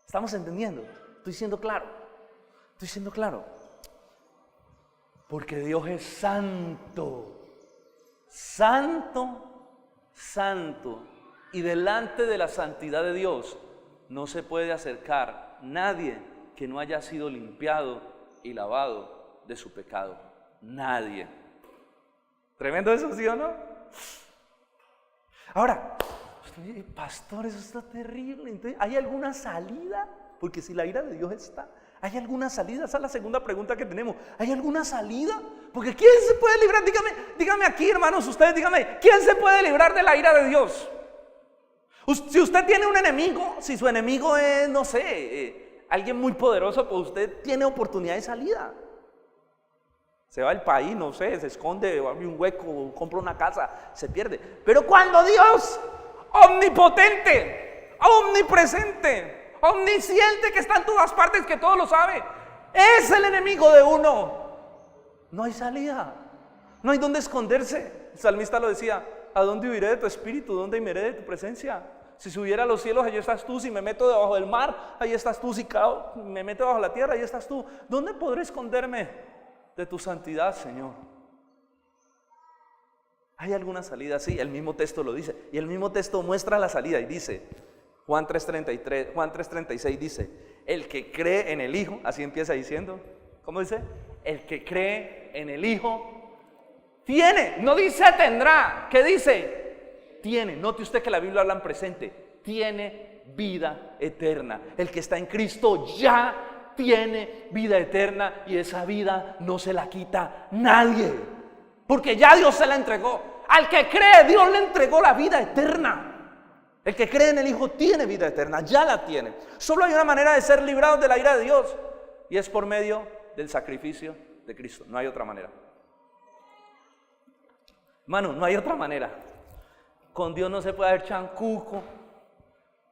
¿Estamos entendiendo? Estoy siendo claro. Porque Dios es santo, santo. Y delante de la santidad de Dios no se puede acercar nadie que no haya sido limpiado y lavado de su pecado. Nadie. Tremendo eso, ¿sí o no? Ahora, pastor, eso está terrible. Entonces, ¿hay alguna salida? Porque si la ira de Dios está, ¿hay alguna salida? Esa es la segunda pregunta que tenemos. ¿Hay alguna salida? Porque ¿quién se puede librar? Dígame aquí, hermanos, ustedes díganme, ¿quién se puede librar de la ira de Dios? Si usted tiene un enemigo, si su enemigo es, no sé, alguien muy poderoso, pues usted tiene oportunidad de salida. Se va al país, no sé, se esconde, abre un hueco, compra una casa, se pierde. Pero cuando Dios, omnipotente, omnipresente, omnisciente, que está en todas partes, que todo lo sabe, es el enemigo de uno, no hay salida, no hay dónde esconderse. El salmista lo decía: ¿a dónde huiré de tu espíritu? ¿Dónde me iré de tu presencia? Si subiera a los cielos, allí estás tú. Si me meto debajo del mar, allí estás tú. Si me meto debajo de la tierra, allí estás tú. ¿Dónde podré esconderme de tu santidad, Señor? ¿Hay alguna salida? Sí, el mismo texto lo dice. Y el mismo texto muestra la salida y dice, Juan 3:36 dice: el que cree en el Hijo, así empieza diciendo, ¿cómo dice? El que cree en el Hijo tiene, no dice tendrá, ¿qué dice? Tiene. Note usted que la Biblia habla en presente. Tiene vida eterna. El que está en Cristo ya tiene vida eterna, y esa vida no se la quita nadie, porque ya Dios se la entregó. Al que cree, Dios le entregó la vida eterna. El que cree en el Hijo tiene vida eterna, ya la tiene. Solo hay una manera de ser librados de la ira de Dios, y es por medio del sacrificio de Cristo. No hay otra manera. Hermano, no hay otra manera. Con Dios no se puede hacer chancuco,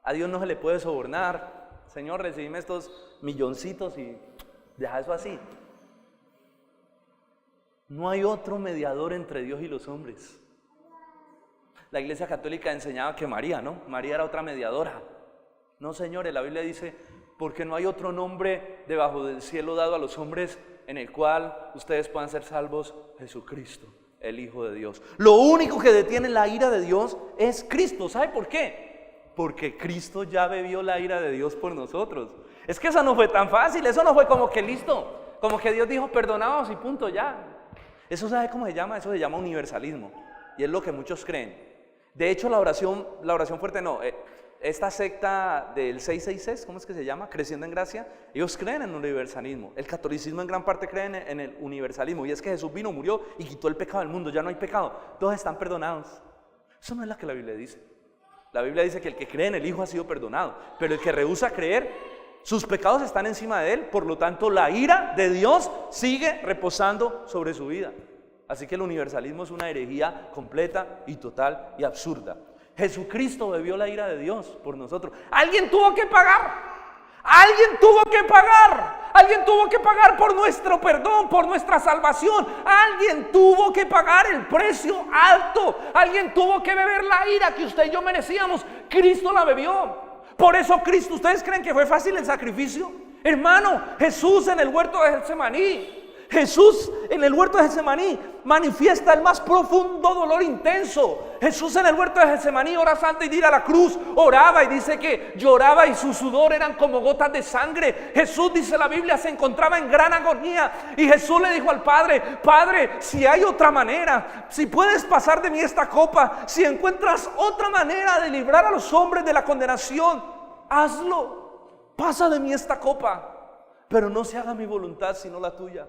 a Dios no se le puede sobornar. Señor, recibime estos milloncitos y deja eso así. No hay otro mediador entre Dios y los hombres. La Iglesia Católica enseñaba que María, ¿no? María era otra mediadora. No, señores, la Biblia dice, porque no hay otro nombre debajo del cielo dado a los hombres en el cual ustedes puedan ser salvos: Jesucristo, el Hijo de Dios. Lo único que detiene la ira de Dios es Cristo. ¿Sabe por qué? Porque Cristo ya bebió la ira de Dios por nosotros. Es que eso no fue tan fácil, eso no fue como que listo, como que Dios dijo perdonados y punto, ya. Eso, ¿sabe cómo se llama? Eso se llama universalismo, y es lo que muchos creen. De hecho, la oración fuerte no, esta secta del 666, ¿cómo es que se llama? Creciendo en Gracia, ellos creen en el universalismo. El catolicismo en gran parte cree en el universalismo, y es que Jesús vino, murió y quitó el pecado del mundo, ya no hay pecado, todos están perdonados. Eso no es lo que la Biblia dice. La Biblia dice que el que cree en el Hijo ha sido perdonado, pero el que rehúsa creer, sus pecados están encima de él, por lo tanto la ira de Dios sigue reposando sobre su vida. Así que el universalismo es una herejía completa y total y absurda. Jesucristo bebió la ira de Dios por nosotros. Alguien tuvo que pagar. Alguien tuvo que pagar. Alguien tuvo que pagar por nuestro perdón, por nuestra salvación. Alguien tuvo que pagar el precio alto. Alguien tuvo que beber la ira que usted y yo merecíamos. Cristo la bebió. Por eso Cristo, ¿ustedes creen que fue fácil el sacrificio? Hermano, Jesús en el huerto de Getsemaní, Jesús en el huerto de Getsemaní manifiesta el más profundo dolor intenso. Jesús en el huerto de Getsemaní, horas antes de ir a la cruz, oraba y dice que lloraba y su sudor eran como gotas de sangre. Jesús, dice la Biblia, se encontraba en gran agonía, y Jesús le dijo al Padre: Padre, si hay otra manera, si puedes pasar de mí esta copa, si encuentras otra manera de librar a los hombres de la condenación, hazlo, pasa de mí esta copa, pero no se haga mi voluntad sino la tuya.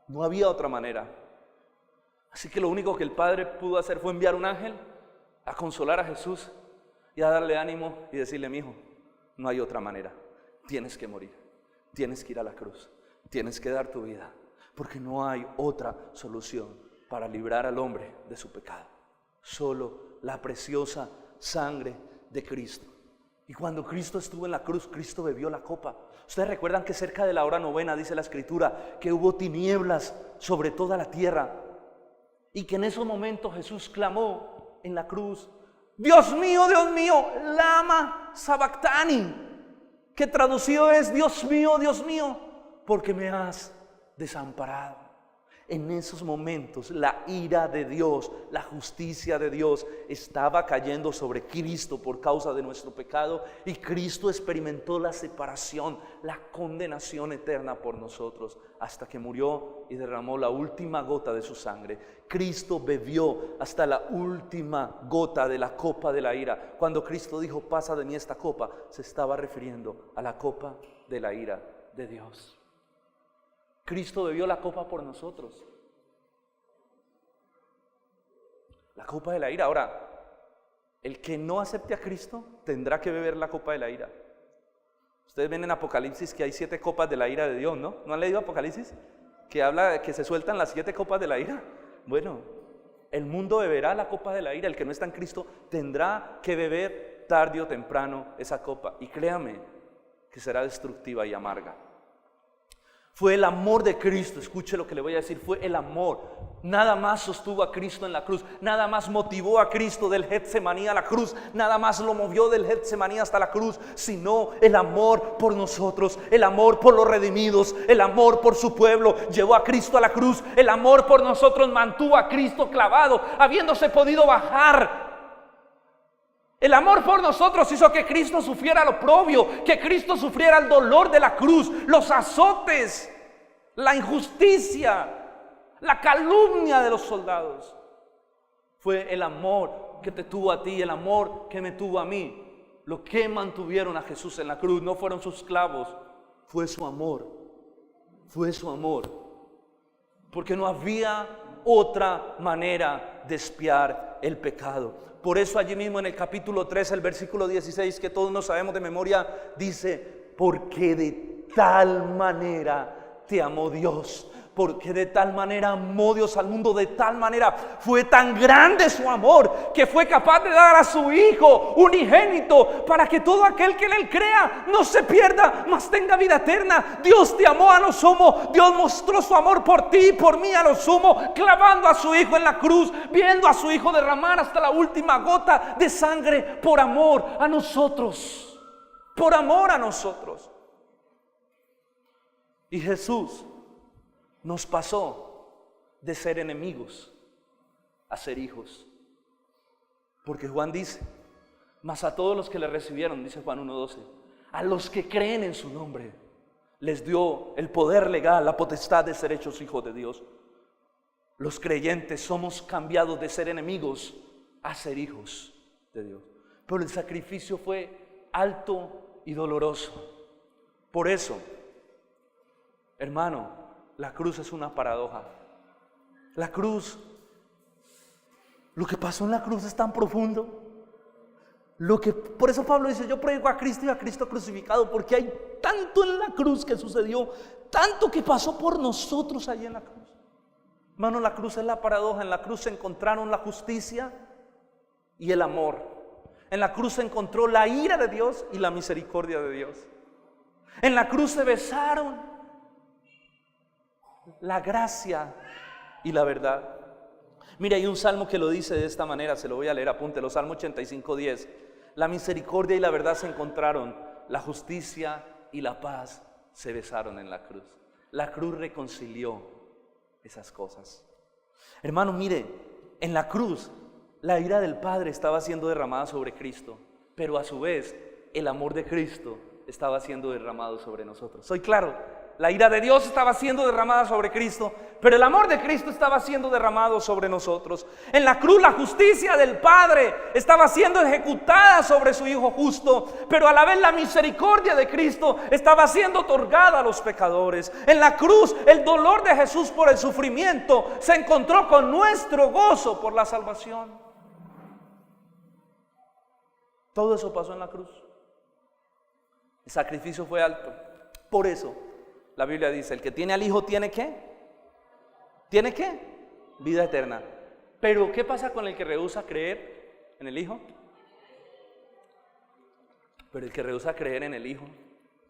No había otra manera. Así que lo único que el Padre pudo hacer fue enviar un ángel a consolar a Jesús y a darle ánimo y decirle: mi hijo, no hay otra manera, tienes que morir, tienes que ir a la cruz, tienes que dar tu vida, porque no hay otra solución para librar al hombre de su pecado, solo la preciosa sangre de Cristo. Y cuando Cristo estuvo en la cruz, Cristo bebió la copa. Ustedes recuerdan que cerca de la hora novena, dice la Escritura, que hubo tinieblas sobre toda la tierra, y que en esos momentos Jesús clamó en la cruz: Dios mío, lama sabactani, que traducido es: Dios mío, ¿por qué me has desamparado? En esos momentos la ira de Dios, la justicia de Dios estaba cayendo sobre Cristo por causa de nuestro pecado, y Cristo experimentó la separación, la condenación eterna por nosotros, hasta que murió y derramó la última gota de su sangre. Cristo bebió hasta la última gota de la copa de la ira. Cuando Cristo dijo: pasa de mí esta copa, se estaba refiriendo a la copa de la ira de Dios. Cristo bebió la copa por nosotros, la copa de la ira. Ahora, el que no acepte a Cristo tendrá que beber la copa de la ira. Ustedes ven en Apocalipsis que hay 7 copas de la ira de Dios, ¿no? ¿No han leído Apocalipsis? Que habla de que se sueltan las 7 copas de la ira. Bueno, el mundo beberá la copa de la ira. El que no está en Cristo tendrá que beber tarde o temprano esa copa, y créame que será destructiva y amarga. Fue el amor de Cristo, escuche lo que le voy a decir, fue el amor. Nada más sostuvo a Cristo en la cruz, nada más motivó a Cristo del Getsemaní a la cruz, nada más lo movió del Getsemaní hasta la cruz, sino el amor por nosotros, el amor por los redimidos, el amor por su pueblo. Llevó a Cristo a la cruz, el amor por nosotros mantuvo a Cristo clavado, habiéndose podido bajar. El amor por nosotros hizo que Cristo sufriera lo oprobio, que Cristo sufriera el dolor de la cruz, los azotes, la injusticia, la calumnia de los soldados. Fue el amor que te tuvo a ti, el amor que me tuvo a mí, lo que mantuvieron a Jesús en la cruz. No fueron sus clavos, fue su amor, fue su amor. Porque no había otra manera de expiar el pecado. Por eso allí mismo en el capítulo 3, el versículo 16, que todos nos sabemos de memoria, dice: porque de tal manera te amó Dios, porque de tal manera amó Dios al mundo, de tal manera fue tan grande su amor, que fue capaz de dar a su Hijo unigénito, para que todo aquel que en él crea no se pierda, mas tenga vida eterna. Dios te amó a lo sumo, Dios mostró su amor por ti y por mí a lo sumo, clavando a su Hijo en la cruz, viendo a su Hijo derramar hasta la última gota de sangre por amor a nosotros, por amor a nosotros. Y Jesús nos pasó de ser enemigos a ser hijos. Porque Juan dice: mas a todos los que le recibieron, dice Juan 1:12, a los que creen en su nombre, les dio el poder legal, la potestad de ser hechos hijos de Dios. Los creyentes somos cambiados de ser enemigos a ser hijos de Dios. Pero el sacrificio fue alto y doloroso. Por eso, hermano, la cruz es una paradoja. La cruz, lo que pasó en la cruz es tan profundo. Por eso Pablo dice: yo predico a Cristo y a Cristo crucificado, porque hay tanto en la cruz que sucedió, tanto que pasó por nosotros allí en la cruz. Hermano, la cruz es la paradoja. En la cruz se encontraron la justicia y el amor. En la cruz se encontró la ira de Dios y la misericordia de Dios. En la cruz se besaron la gracia y la verdad. Mira, hay un salmo que lo dice de esta manera, se lo voy a leer, apúntelo, Salmo 85:10. La misericordia y la verdad se encontraron, la justicia y la paz se besaron en la cruz. La cruz reconcilió esas cosas. Hermano, mire, en la cruz la ira del Padre estaba siendo derramada sobre Cristo, pero a su vez el amor de Cristo estaba siendo derramado sobre nosotros. ¿Soy claro? La ira de Dios estaba siendo derramada sobre Cristo, pero el amor de Cristo estaba siendo derramado sobre nosotros. En la cruz la justicia del Padre estaba siendo ejecutada sobre su Hijo justo, pero a la vez la misericordia de Cristo estaba siendo otorgada a los pecadores. En la cruz el dolor de Jesús por el sufrimiento se encontró con nuestro gozo por la salvación. Todo eso pasó en la cruz. El sacrificio fue alto. Por eso la Biblia dice: el que tiene al Hijo tiene ¿qué? ¿Tiene qué? Vida eterna. Pero ¿qué pasa con el que rehúsa creer en el Hijo? Pero el que rehúsa creer en el Hijo,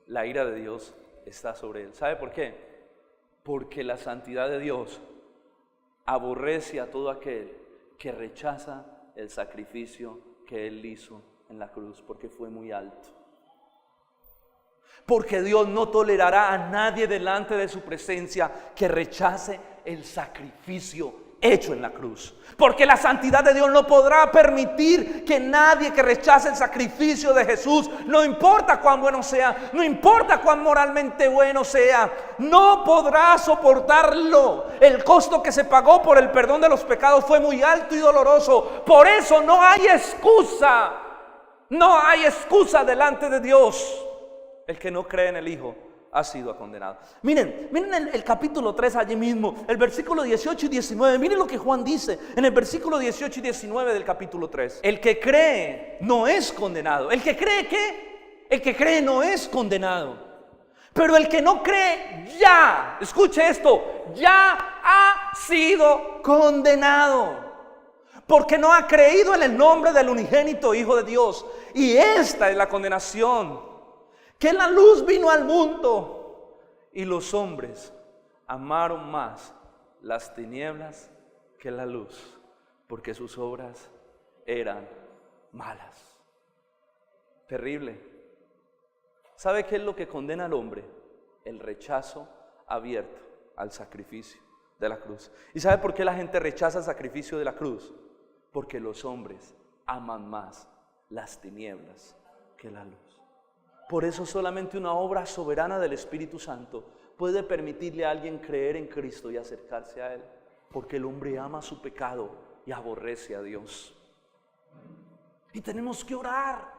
la ira de Dios está sobre él. ¿Sabe por qué? Porque la santidad de Dios aborrece a todo aquel que rechaza el sacrificio que Él hizo en la cruz, porque fue muy alto. Porque Dios no tolerará a nadie delante de su presencia que rechace el sacrificio hecho en la cruz. Porque la santidad de Dios no podrá permitir que nadie que rechace el sacrificio de Jesús, no importa cuán bueno sea, no importa cuán moralmente bueno sea, no podrá soportarlo. El costo que se pagó por el perdón de los pecados fue muy alto y doloroso. Por eso no hay excusa. No hay excusa delante de Dios. El que no cree en el Hijo ha sido condenado. Miren el capítulo 3 allí mismo, el versículo 18 y 19. Miren lo que Juan dice en el versículo 18 y 19 del capítulo 3. El que cree no es condenado. ¿El que cree qué? El que cree no es condenado. Pero el que no cree ya, escuche esto, ya ha sido condenado. Porque no ha creído en el nombre del unigénito Hijo de Dios. Y esta es la condenación, que la luz vino al mundo y los hombres amaron más las tinieblas que la luz, porque sus obras eran malas. Terrible. ¿Sabe qué es lo que condena al hombre? El rechazo abierto al sacrificio de la cruz. ¿Y sabe por qué la gente rechaza el sacrificio de la cruz? Porque los hombres aman más las tinieblas que la luz. Por eso solamente una obra soberana del Espíritu Santo puede permitirle a alguien creer en Cristo y acercarse a Él. Porque el hombre ama su pecado y aborrece a Dios. Y tenemos que orar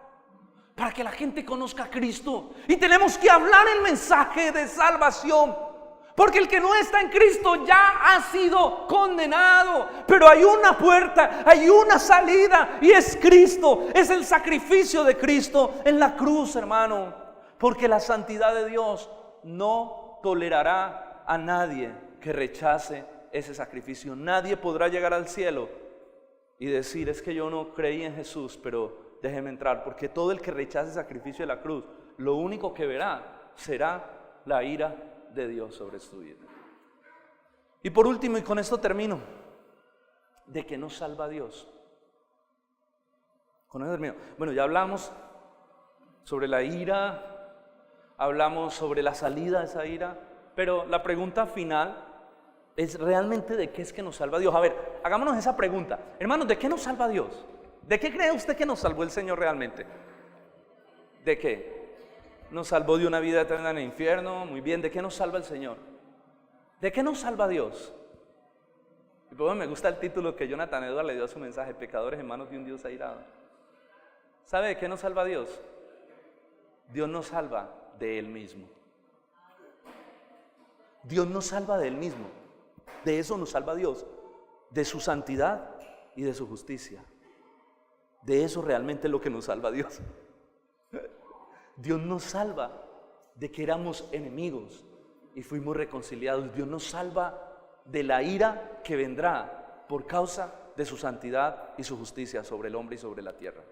para que la gente conozca a Cristo. Y tenemos que hablar el mensaje de salvación. Porque el que no está en Cristo ya ha sido condenado. Pero hay una puerta, hay una salida, y es Cristo. Es el sacrificio de Cristo en la cruz, hermano. Porque la santidad de Dios no tolerará a nadie que rechace ese sacrificio. Nadie podrá llegar al cielo y decir: es que yo no creí en Jesús, pero déjeme entrar. Porque todo el que rechace el sacrificio de la cruz, lo único que verá será la ira de Dios sobre su vida. Y por último, y con esto termino, ¿de qué nos salva Dios? Con eso termino. Bueno, ya hablamos sobre la ira, hablamos sobre la salida de esa ira, pero la pregunta final es realmente ¿de qué es que nos salva Dios? A ver, hagámonos esa pregunta. Hermanos, ¿de qué nos salva Dios? ¿De qué cree usted que nos salvó el Señor realmente? ¿De qué? Nos salvó de una vida eterna en el infierno. Muy bien, ¿de qué nos salva el Señor? ¿De qué nos salva Dios? Y pues me gusta el título que Jonathan Edwards le dio a su mensaje: Pecadores en manos de un Dios airado. ¿Sabe de qué nos salva Dios? Dios nos salva de Él mismo. Dios nos salva de Él mismo. De eso nos salva Dios. De su santidad y de su justicia. De eso realmente es lo que nos salva Dios. Dios nos salva de que éramos enemigos y fuimos reconciliados. Dios nos salva de la ira que vendrá por causa de su santidad y su justicia sobre el hombre y sobre la tierra.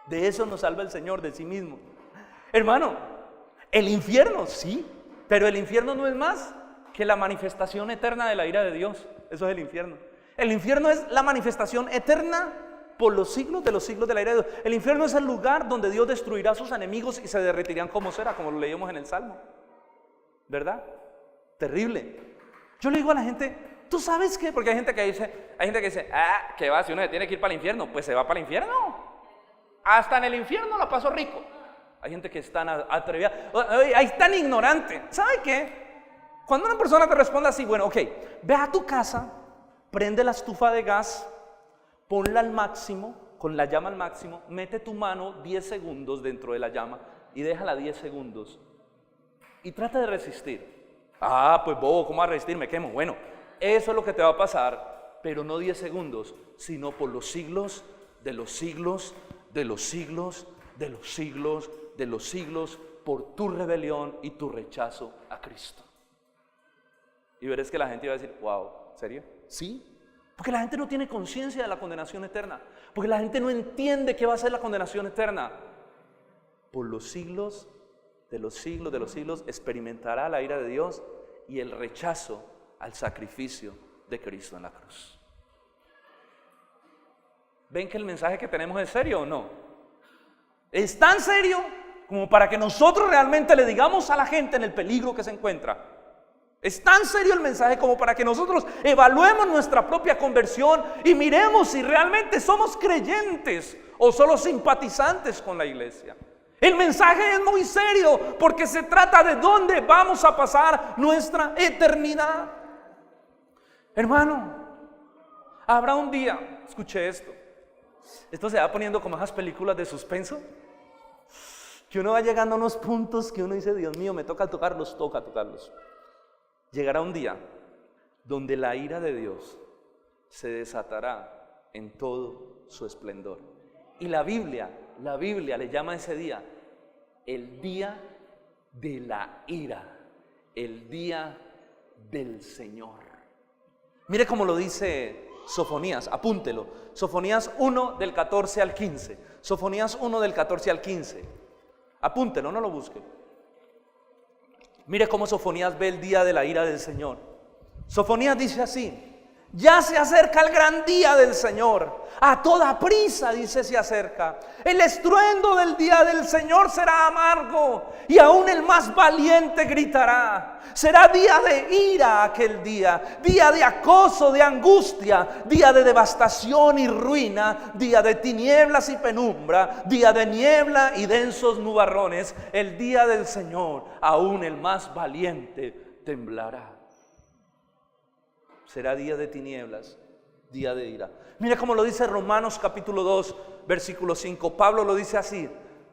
De eso nos salva el Señor, de sí mismo. Hermano, el infierno, sí, pero el infierno no es más que la manifestación eterna de la ira de Dios. Eso es el infierno. El infierno es la manifestación eterna por los siglos de la ira de Dios. El infierno es el lugar donde Dios destruirá a sus enemigos y se derretirán como cera, como lo leímos en el Salmo. ¿Verdad? Terrible. Yo le digo a la gente: ¿tú sabes qué? Porque hay gente que dice, ¿qué va? Si uno se tiene que ir para el infierno, pues se va para el infierno. Hasta en el infierno la pasó rico. Hay gente que es tan atrevida, es tan ignorante. ¿Sabe qué? Cuando una persona te responde así: bueno, ok, ve a tu casa, prende la estufa de gas, ponla al máximo, con la llama al máximo, mete tu mano 10 segundos dentro de la llama y déjala 10 segundos y trata de resistir. Pues bobo, ¿cómo va a resistir? Me quemo. Bueno, eso es lo que te va a pasar, pero no 10 segundos, sino por los siglos de los siglos, de los siglos, de los siglos, de los siglos, por tu rebelión y tu rechazo a Cristo. Y verás que la gente va a decir: wow, ¿serio? Sí. Porque la gente no tiene conciencia de la condenación eterna. Porque la gente no entiende qué va a ser la condenación eterna. Por los siglos de los siglos de los siglos experimentará la ira de Dios y el rechazo al sacrificio de Cristo en la cruz. ¿Ven que el mensaje que tenemos es serio o no? Es tan serio como para que nosotros realmente le digamos a la gente en el peligro que se encuentra. Es tan serio el mensaje como para que nosotros evaluemos nuestra propia conversión y miremos si realmente somos creyentes o solo simpatizantes con la iglesia. El mensaje es muy serio porque se trata de dónde vamos a pasar nuestra eternidad. Hermano, habrá un día, escuche esto se va poniendo como esas películas de suspenso, que uno va llegando a unos puntos que uno dice, Dios mío, me toca tocarlos. Llegará un día donde la ira de Dios se desatará en todo su esplendor. Y la Biblia le llama a ese día el día de la ira, el día del Señor. Mire cómo lo dice Sofonías, apúntelo. Sofonías 1 del 14 al 15. Sofonías 1 del 14 al 15. Apúntelo, no lo busque. Mire cómo Sofonías ve el día de la ira del Señor. Sofonías dice así: ya se acerca el gran día del Señor, a toda prisa, dice, se acerca. El estruendo del día del Señor será amargo, y aún el más valiente gritará. Será día de ira aquel día, día de acoso, de angustia, día de devastación y ruina, día de tinieblas y penumbra, día de niebla y densos nubarrones. El día del Señor, aún el más valiente temblará. Será día de tinieblas, día de ira. Mira cómo lo dice Romanos capítulo 2, versículo 5. Pablo lo dice así.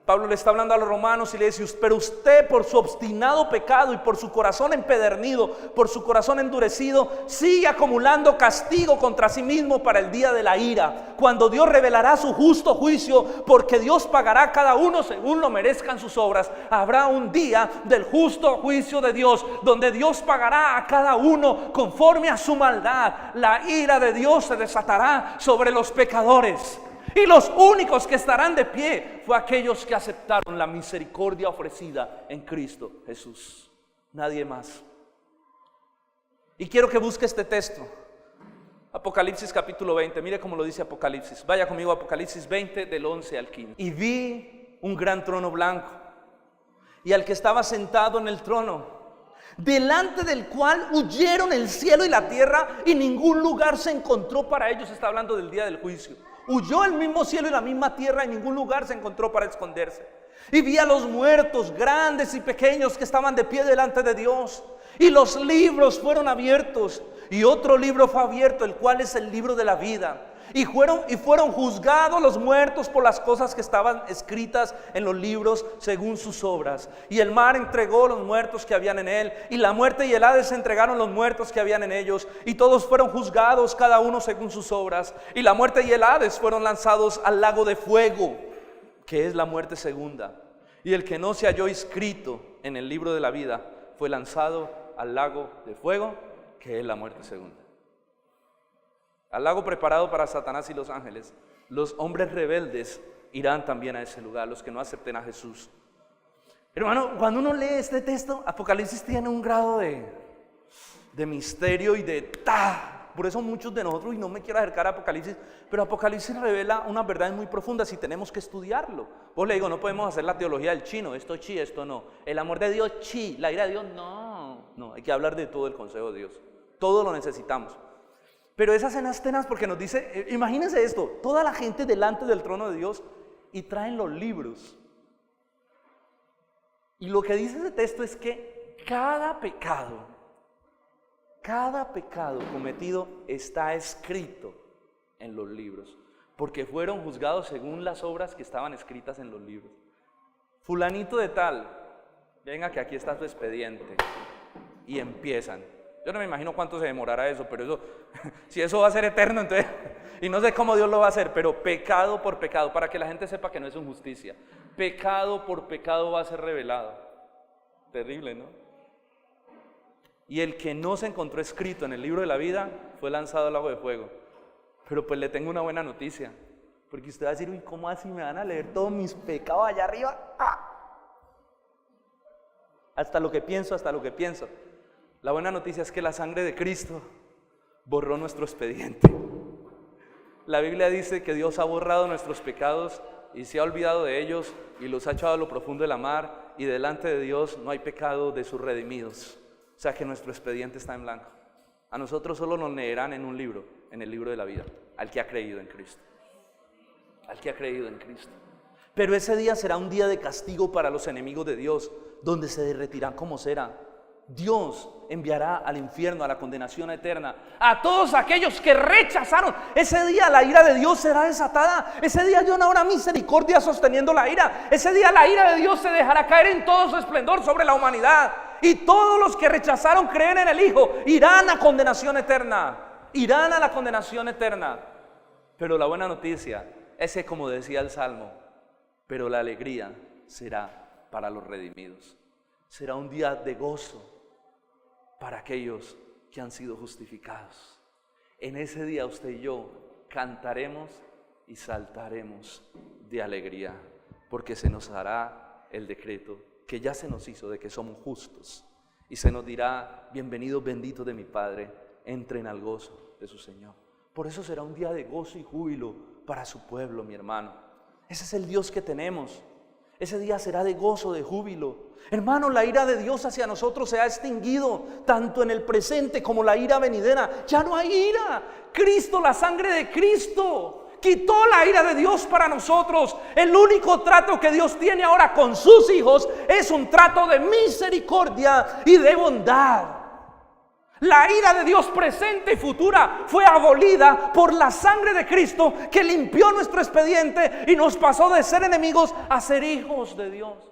Pablo le está hablando a los romanos y le dice: pero usted, por su obstinado pecado y por su corazón empedernido, por su corazón endurecido, sigue acumulando castigo contra sí mismo para el día de la ira, cuando Dios revelará su justo juicio, porque Dios pagará a cada uno según lo merezcan sus obras. Habrá un día del justo juicio de Dios, donde Dios pagará a cada uno conforme a su maldad. La ira de Dios se desatará sobre los pecadores. Y los únicos que estarán de pie fue aquellos que aceptaron la misericordia ofrecida en Cristo Jesús. Nadie más. Y quiero que busque este texto. Apocalipsis capítulo 20. Mire cómo lo dice Apocalipsis. Vaya conmigo a Apocalipsis 20 del 11 al 15. Y vi un gran trono blanco y al que estaba sentado en el trono, delante del cual huyeron el cielo y la tierra, y ningún lugar se encontró para ellos. Está hablando del día del juicio. Huyó el mismo cielo y la misma tierra, y ningún lugar se encontró para esconderse. Y vi a los muertos, grandes y pequeños, que estaban de pie delante de Dios. Y los libros fueron abiertos, y otro libro fue abierto, el cual es el libro de la vida. Y fueron juzgados los muertos por las cosas que estaban escritas en los libros según sus obras. Y el mar entregó los muertos que habían en él, y la muerte y el Hades entregaron los muertos que habían en ellos, y todos fueron juzgados cada uno según sus obras. Y la muerte y el Hades fueron lanzados al lago de fuego, que es la muerte segunda. Y el que no se halló inscrito en el libro de la vida fue lanzado al lago de fuego, que es la muerte segunda. Al lago preparado para Satanás y los ángeles. Los hombres rebeldes irán también a ese lugar, los que no acepten a Jesús. Hermano, cuando uno lee este texto, Apocalipsis tiene un grado de misterio y de por eso muchos de nosotros, y no me quiero acercar a Apocalipsis, pero Apocalipsis revela unas verdades muy profundas y tenemos que estudiarlo. Vos le digo, no podemos hacer la teología del chino, esto chi, esto no. El amor de Dios chi, la ira de Dios no, hay que hablar de todo el consejo de Dios. Todo lo necesitamos. Pero esas cenas tenas, porque nos dice, imagínense esto, toda la gente delante del trono de Dios y traen los libros. Y lo que dice ese texto es que cada pecado cometido está escrito en los libros, porque fueron juzgados según las obras que estaban escritas en los libros. Fulanito de tal, venga que aquí está tu expediente. Y empiezan. Yo no me imagino cuánto se demorará eso, pero eso, si eso va a ser eterno, entonces, y no sé cómo Dios lo va a hacer, pero pecado por pecado, para que la gente sepa que no es injusticia, pecado por pecado va a ser revelado. Terrible, ¿no? Y el que no se encontró escrito en el libro de la vida fue lanzado al lago de fuego. Pero pues le tengo una buena noticia, porque usted va a decir, uy, ¿cómo así me van a leer todos mis pecados allá arriba? Hasta lo que pienso. La buena noticia es que la sangre de Cristo borró nuestro expediente. La Biblia dice que Dios ha borrado nuestros pecados y se ha olvidado de ellos y los ha echado a lo profundo de la mar, y delante de Dios no hay pecado de sus redimidos. O sea que nuestro expediente está en blanco. A nosotros solo nos leerán en un libro, en el libro de la vida, al que ha creído en Cristo. Al que ha creído en Cristo. Pero ese día será un día de castigo para los enemigos de Dios, donde se derretirán como cera. Dios enviará al infierno, a la condenación eterna, a todos aquellos que rechazaron. Ese día la ira de Dios será desatada. Ese día Dios no habrá misericordia sosteniendo la ira. Ese día la ira de Dios se dejará caer en todo su esplendor sobre la humanidad. Y todos los que rechazaron creer en el Hijo irán a condenación eterna. Irán a la condenación eterna. Pero la buena noticia es que, como decía el Salmo, pero la alegría será para los redimidos. Será un día de gozo para aquellos que han sido justificados. En ese día usted y yo cantaremos y saltaremos de alegría, porque se nos hará el decreto que ya se nos hizo de que somos justos, y se nos dirá: bienvenidos, benditos de mi Padre, entren al gozo de su Señor. Por eso será un día de gozo y júbilo para su pueblo, mi hermano. Ese es el Dios que tenemos. Ese día será de gozo, de júbilo. Hermano, la ira de Dios hacia nosotros se ha extinguido, tanto en el presente como la ira venidera. Ya no hay ira. Cristo, la sangre de Cristo, quitó la ira de Dios para nosotros. El único trato que Dios tiene ahora con sus hijos es un trato de misericordia y de bondad. La ira de Dios presente y futura fue abolida por la sangre de Cristo, que limpió nuestro expediente y nos pasó de ser enemigos a ser hijos de Dios.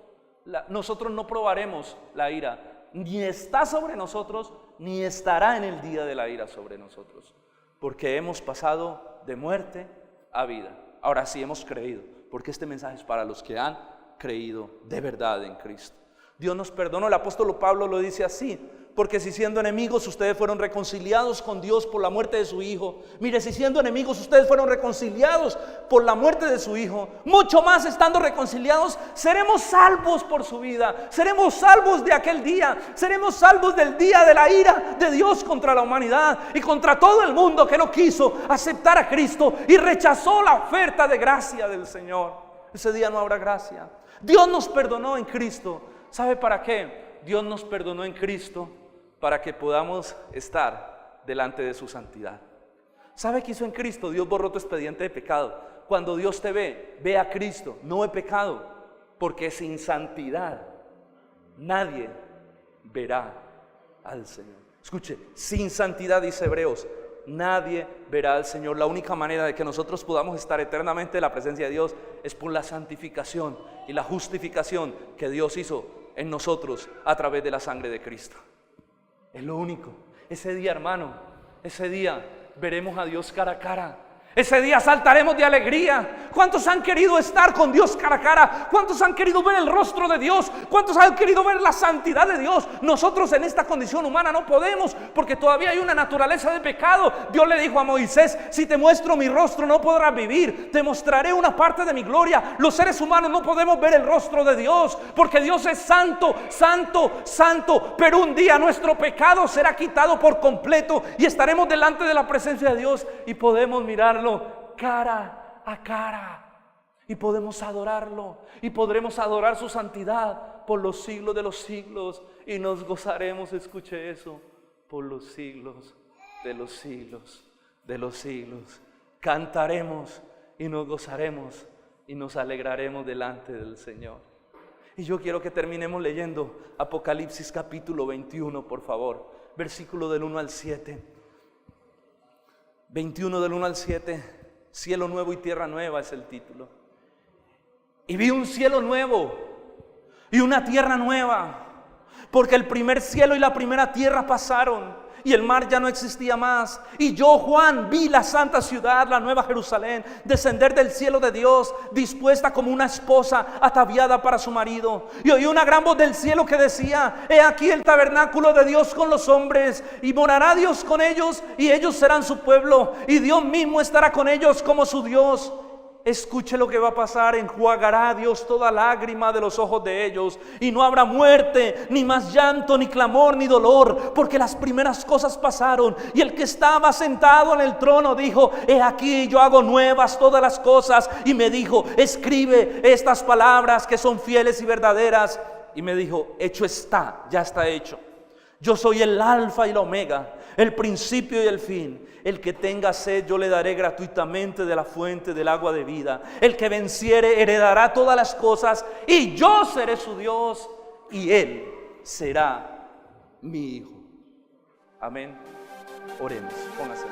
Nosotros no probaremos la ira, ni está sobre nosotros, ni estará en el día de la ira sobre nosotros, porque hemos pasado de muerte a vida. Ahora sí hemos creído, porque este mensaje es para los que han creído de verdad en Cristo. Dios nos perdonó. El apóstol Pablo lo dice así: porque si siendo enemigos ustedes fueron reconciliados con Dios por la muerte de su Hijo. Mire, si siendo enemigos ustedes fueron reconciliados por la muerte de su Hijo, mucho más estando reconciliados seremos salvos por su vida. Seremos salvos de aquel día. Seremos salvos del día de la ira de Dios contra la humanidad y contra todo el mundo que no quiso aceptar a Cristo y rechazó la oferta de gracia del Señor. Ese día no habrá gracia. Dios nos perdonó en Cristo. ¿Sabe para qué? Dios nos perdonó en Cristo para que podamos estar delante de su santidad. ¿Sabe qué hizo en Cristo? Dios borró tu expediente de pecado. Cuando Dios te ve a Cristo, no ve pecado, porque sin santidad nadie verá al Señor. Escuche, sin santidad, dice Hebreos, nadie verá al Señor. La única manera de que nosotros podamos estar eternamente en la presencia de Dios es por la santificación y la justificación que Dios hizo en nosotros a través de la sangre de Cristo. Es lo único. Ese día, hermano, ese día veremos a Dios cara a cara. Ese día saltaremos de alegría. ¿Cuántos han querido estar con Dios cara a cara? ¿Cuántos han querido ver el rostro de Dios? ¿Cuántos han querido ver la santidad de Dios? Nosotros en esta condición humana no podemos, porque todavía hay una naturaleza de pecado. Dios le dijo a Moisés: si te muestro mi rostro no podrás vivir. Te mostraré una parte de mi gloria. Los seres humanos no podemos ver el rostro de Dios, porque Dios es santo, santo, santo. Pero un día nuestro pecado será quitado por completo y estaremos delante de la presencia de Dios y podemos mirarlo cara a cara, y podemos adorarlo, y podremos adorar su santidad por los siglos de los siglos, y nos gozaremos, escuche eso, por los siglos de los siglos de los siglos. Cantaremos y nos gozaremos y nos alegraremos delante del Señor. Y yo quiero que terminemos leyendo Apocalipsis capítulo 21, por favor, versículo del 1 al 7. 21 del 1 al 7, cielo nuevo y tierra nueva es el título. Y vi un cielo nuevo y una tierra nueva, porque el primer cielo y la primera tierra pasaron y el mar ya no existía más. Y yo, Juan, vi la santa ciudad, la nueva Jerusalén, descender del cielo de Dios, dispuesta como una esposa ataviada para su marido. Y oí una gran voz del cielo que decía: he aquí el tabernáculo de Dios con los hombres, y morará Dios con ellos, y ellos serán su pueblo, y Dios mismo estará con ellos como su Dios. Escuche lo que va a pasar: enjuagará a Dios toda lágrima de los ojos de ellos, y no habrá muerte, ni más llanto, ni clamor, ni dolor, porque las primeras cosas pasaron. Y el que estaba sentado en el trono dijo: he aquí yo hago nuevas todas las cosas. Y me dijo: escribe estas palabras, que son fieles y verdaderas. Y me dijo: hecho está, ya está hecho. Yo soy el alfa y la omega, el principio y el fin. El que tenga sed, yo le daré gratuitamente de la fuente del agua de vida. El que venciere heredará todas las cosas, y yo seré su Dios, y él será mi hijo. Amén. Oremos, póngase.